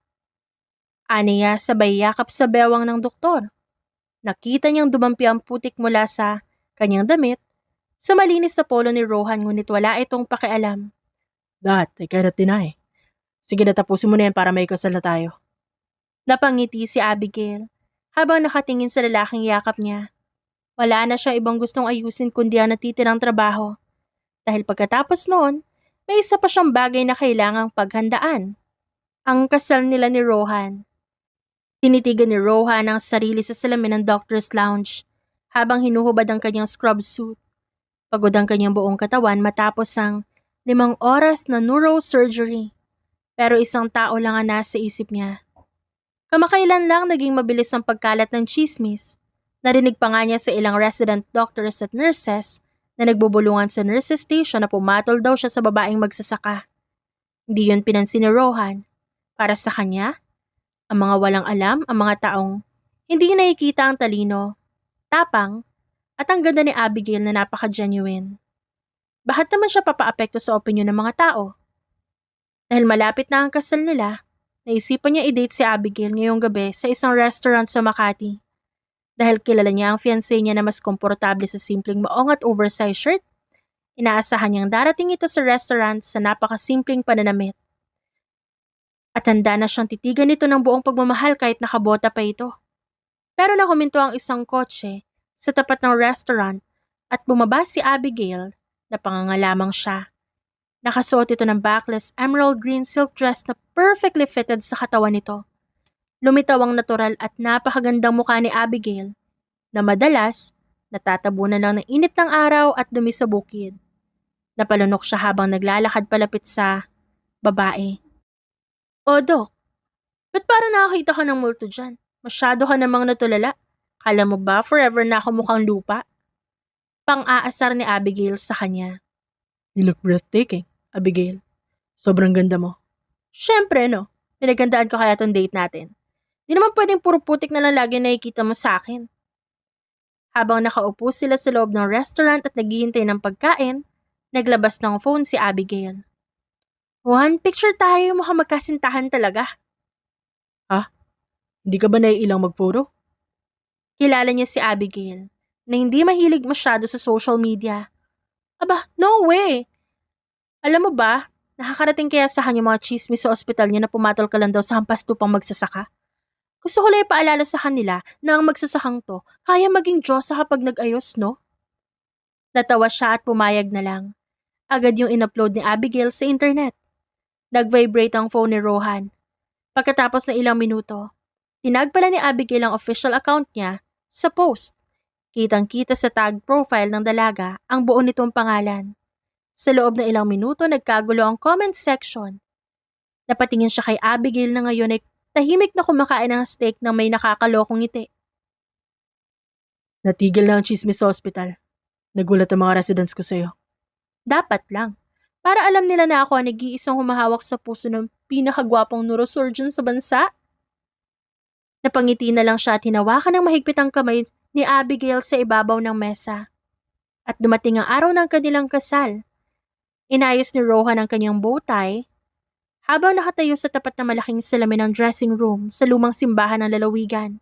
Aniya sabay yakap sa bewang ng doktor. Nakita niyang dumampi ang putik mula sa kanyang damit sa malinis sa polo ni Rohan ngunit wala itong pakialam. That, I cannot deny. Sige na tapusin mo na yan para may kasal na tayo. Napangiti si Abigail habang nakatingin sa lalaking yakap niya. Wala na siyang ibang gustong ayusin kundi ang natitirang trabaho. Dahil pagkatapos noon, may isa pa siyang bagay na kailangang paghandaan. Ang kasal nila ni Rohan. Tinitigan ni Rohan ang sarili sa salamin ng doctor's lounge habang hinuhubad ang kanyang scrub suit. Pagod ang kanyang buong katawan matapos ang 5 oras na neurosurgery. Pero isang tao lang ang nasa isip niya. Kamakailan lang naging mabilis ang pagkalat ng chismis. Narinig pa nga niya sa ilang resident doctors at nurses na nagbubulungan sa nurses station na pumatol daw siya sa babaeng magsasaka. Hindi yun pinansin ni Rohan. Para sa kanya, ang mga walang alam, ang mga taong hindi nakikita ang talino, tapang, at ang ganda ni Abigail na napaka-genuine. Bakit naman siya papaapekto sa opinyon ng mga tao? Dahil malapit na ang kasal nila, naisipan niya i-date si Abigail ngayong gabi sa isang restaurant sa Makati. Dahil kilala niya ang fiancé niya na mas komportable sa simpleng maong at oversized shirt, inaasahan niyang darating ito sa restaurant sa napakasimpleng pananamit. At handa na siyang titigan ito ng buong pagmamahal kahit nakabota pa ito. Pero nang huminto ang isang kotse sa tapat ng restaurant at bumaba si Abigail na pangangalamang siya. Nakasuot ito ng backless emerald green silk dress na perfectly fitted sa katawan nito. Lumitaw ang natural at napakagandang mukha ni Abigail na madalas natatabunan lang ng init ng araw at dumi sa bukid. Napalunok siya habang naglalakad palapit sa babae. O Dok, ba't parang nakakita ka ng multo dyan? Masyado ka namang natulala. Kala mo ba forever na ako mukhang lupa? Pang-aasar ni Abigail sa kanya. You look breathtaking, Abigail. Sobrang ganda mo. Siyempre no, pinagandaan ko kaya tong date natin. Di naman pwedeng puro putik na lang lagi nakikita mo sa akin. Habang nakaupo sila sa loob ng restaurant at naghihintay ng pagkain, naglabas ng phone si Abigail. One picture tayo, mukhang magkasintahan talaga. Hindi ka ba naiilang mag-photo? Kilala niya si Abigail na hindi mahilig masyado sa social media. Aba, no way! Alam mo ba, nakakarating kaya sa kanya mga chismis sa ospital niya na pumatol ka lang daw sa hampas lupang magsasaka? Gusto ko lang ipaalala sa kanila na ang magsasakang to kaya maging Diyosa kapag nag-ayos, no? Natawa siya at pumayag na lang. Agad yung in-upload ni Abigail sa internet. Nag-vibrate ang phone ni Rohan. Pagkatapos ng ilang minuto, tinag pala ni Abigail ang official account niya sa post. Kitang-kita sa tag profile ng dalaga ang buo nitong pangalan. Sa loob ng ilang minuto, nagkagulo ang comment section. Napatingin siya kay Abigail na ngayon ay tahimik na kumakain ng steak ng may nakakalokong ngiti. Natigil na ang chismis sa ospital. Nagulat ang mga residents ko sa'yo. Dapat lang. Para alam nila na ako ang nag-iisang humahawak sa puso ng pinakagwapong neurosurgeon sa bansa. Napangiti na lang siya at hinawakan ng mahigpit ang kamay ni Abigail sa ibabaw ng mesa. At dumating ang araw ng kanilang kasal. Inayos ni Rohan ang kanyang bow tie habang nakatayo sa tapat na malaking salamin ng dressing room sa lumang simbahan ng lalawigan.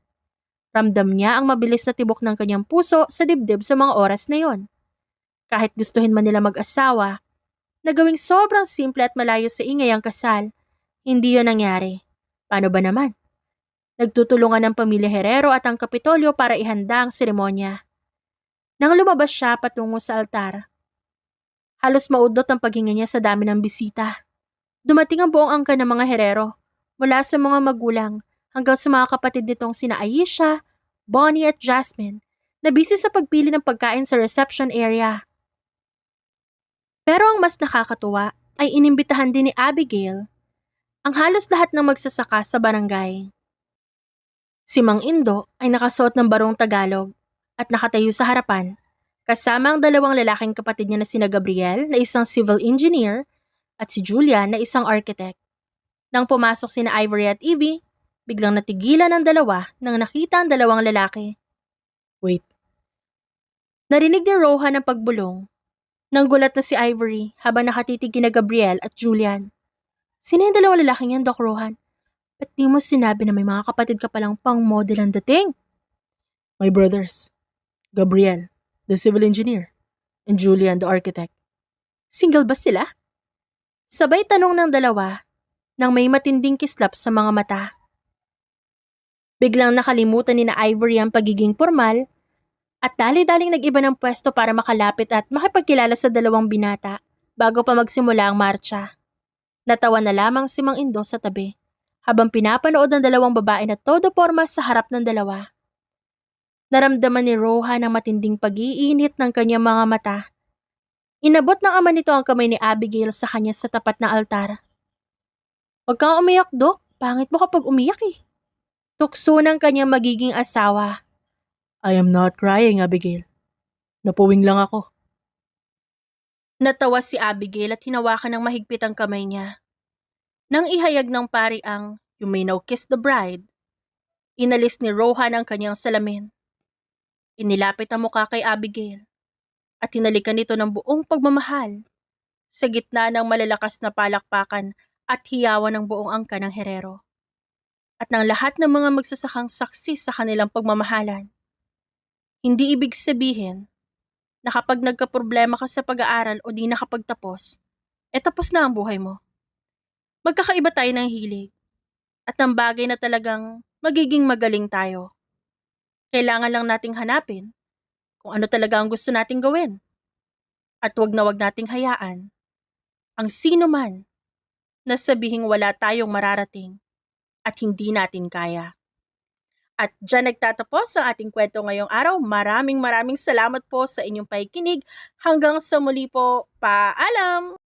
Ramdam niya ang mabilis na tibok ng kanyang puso sa dibdib sa mga oras na yon. Kahit gustuhin man nila mag-asawa, na gawing sobrang simple at malayo sa ingay ang kasal, hindi yon nangyari. Paano ba naman? Nagtutulungan ng pamilya Herrero at ang Kapitolyo para ihanda ang seremonya. Nang lumabas siya patungo sa altar, halos maudlot ang paghinga niya sa dami ng bisita. Dumating ang buong angkan ng mga Herrero, mula sa mga magulang hanggang sa mga kapatid nitong sina Aisha, Bonnie at Jasmine, na busy sa pagpili ng pagkain sa reception area. Pero ang mas nakakatuwa ay inimbitahan din ni Abigail ang halos lahat ng magsasaka sa barangay. Si Mang Indo ay nakasuot ng barong Tagalog at nakatayo sa harapan, kasama ang dalawang lalaking kapatid niya na sina Gabriel na isang civil engineer at si Julia na isang architect. Nang pumasok sina Ivory at Evie, biglang natigilan ang dalawa nang nakita ang dalawang lalaki. Wait, Narinig ni Rohan ang pagbulong. Nang gulat na si Ivory habang nakatitig kina Gabriel at Julian. Sino yung dalawang lalaking yan, Doc Rohan? Ba't di mo sinabi na may mga kapatid ka palang pang model ang dating? my brothers. Gabriel, the civil engineer, and Julian, the architect. Single ba sila? Sabay tanong ng dalawa nang may matinding kislap sa mga mata. Biglang nakalimutan ni na Ivory ang pagiging formal at dali-daling nag-iba ng pwesto para makalapit at makipagkilala sa dalawang binata bago pa magsimula ang marcha. Natawa na lamang si Mang Indo sa tabi habang pinapanood ng dalawang babae na todo porma sa harap ng dalawa. Naramdaman ni Rohan ang matinding pag-iinit ng kanyang mga mata. Inabot ng ama nito ang kamay ni Abigail sa kanya sa tapat ng altar. Huwag kang umiyak, Dok. Pangit mo kapag umiyak eh. Tukso ng kanyang magiging asawa. I am not crying, Abigail. Napuwing lang ako. Natawa si Abigail at hinawakan ng mahigpit ang kamay niya. Nang ihayag ng pari ang "You may now kiss the bride," inalis ni Rohan ang kanyang salamin. Inilapit ang mukha kay Abigail at hinalikan nito ng buong pagmamahal sa gitna ng malalakas na palakpakan at hiyawan ng buong angka ng herero at ng lahat ng mga magsasakang saksi sa kanilang pagmamahalan. Hindi ibig sabihin na kapag nagkaproblema ka sa pag-aaral o di nakapagtapos, tapos na ang buhay mo. Magkakaiba tayo ng hilig at ng bagay na talagang magiging magaling tayo. Kailangan lang nating hanapin kung ano talaga ang gusto nating gawin. At wag nating hayaan ang sino man na sabihing wala tayong mararating at hindi natin kaya. At dyan nagtatapos ang ating kwento ngayong araw. Maraming salamat po sa inyong pakikinig. Hanggang sa muli po, paalam!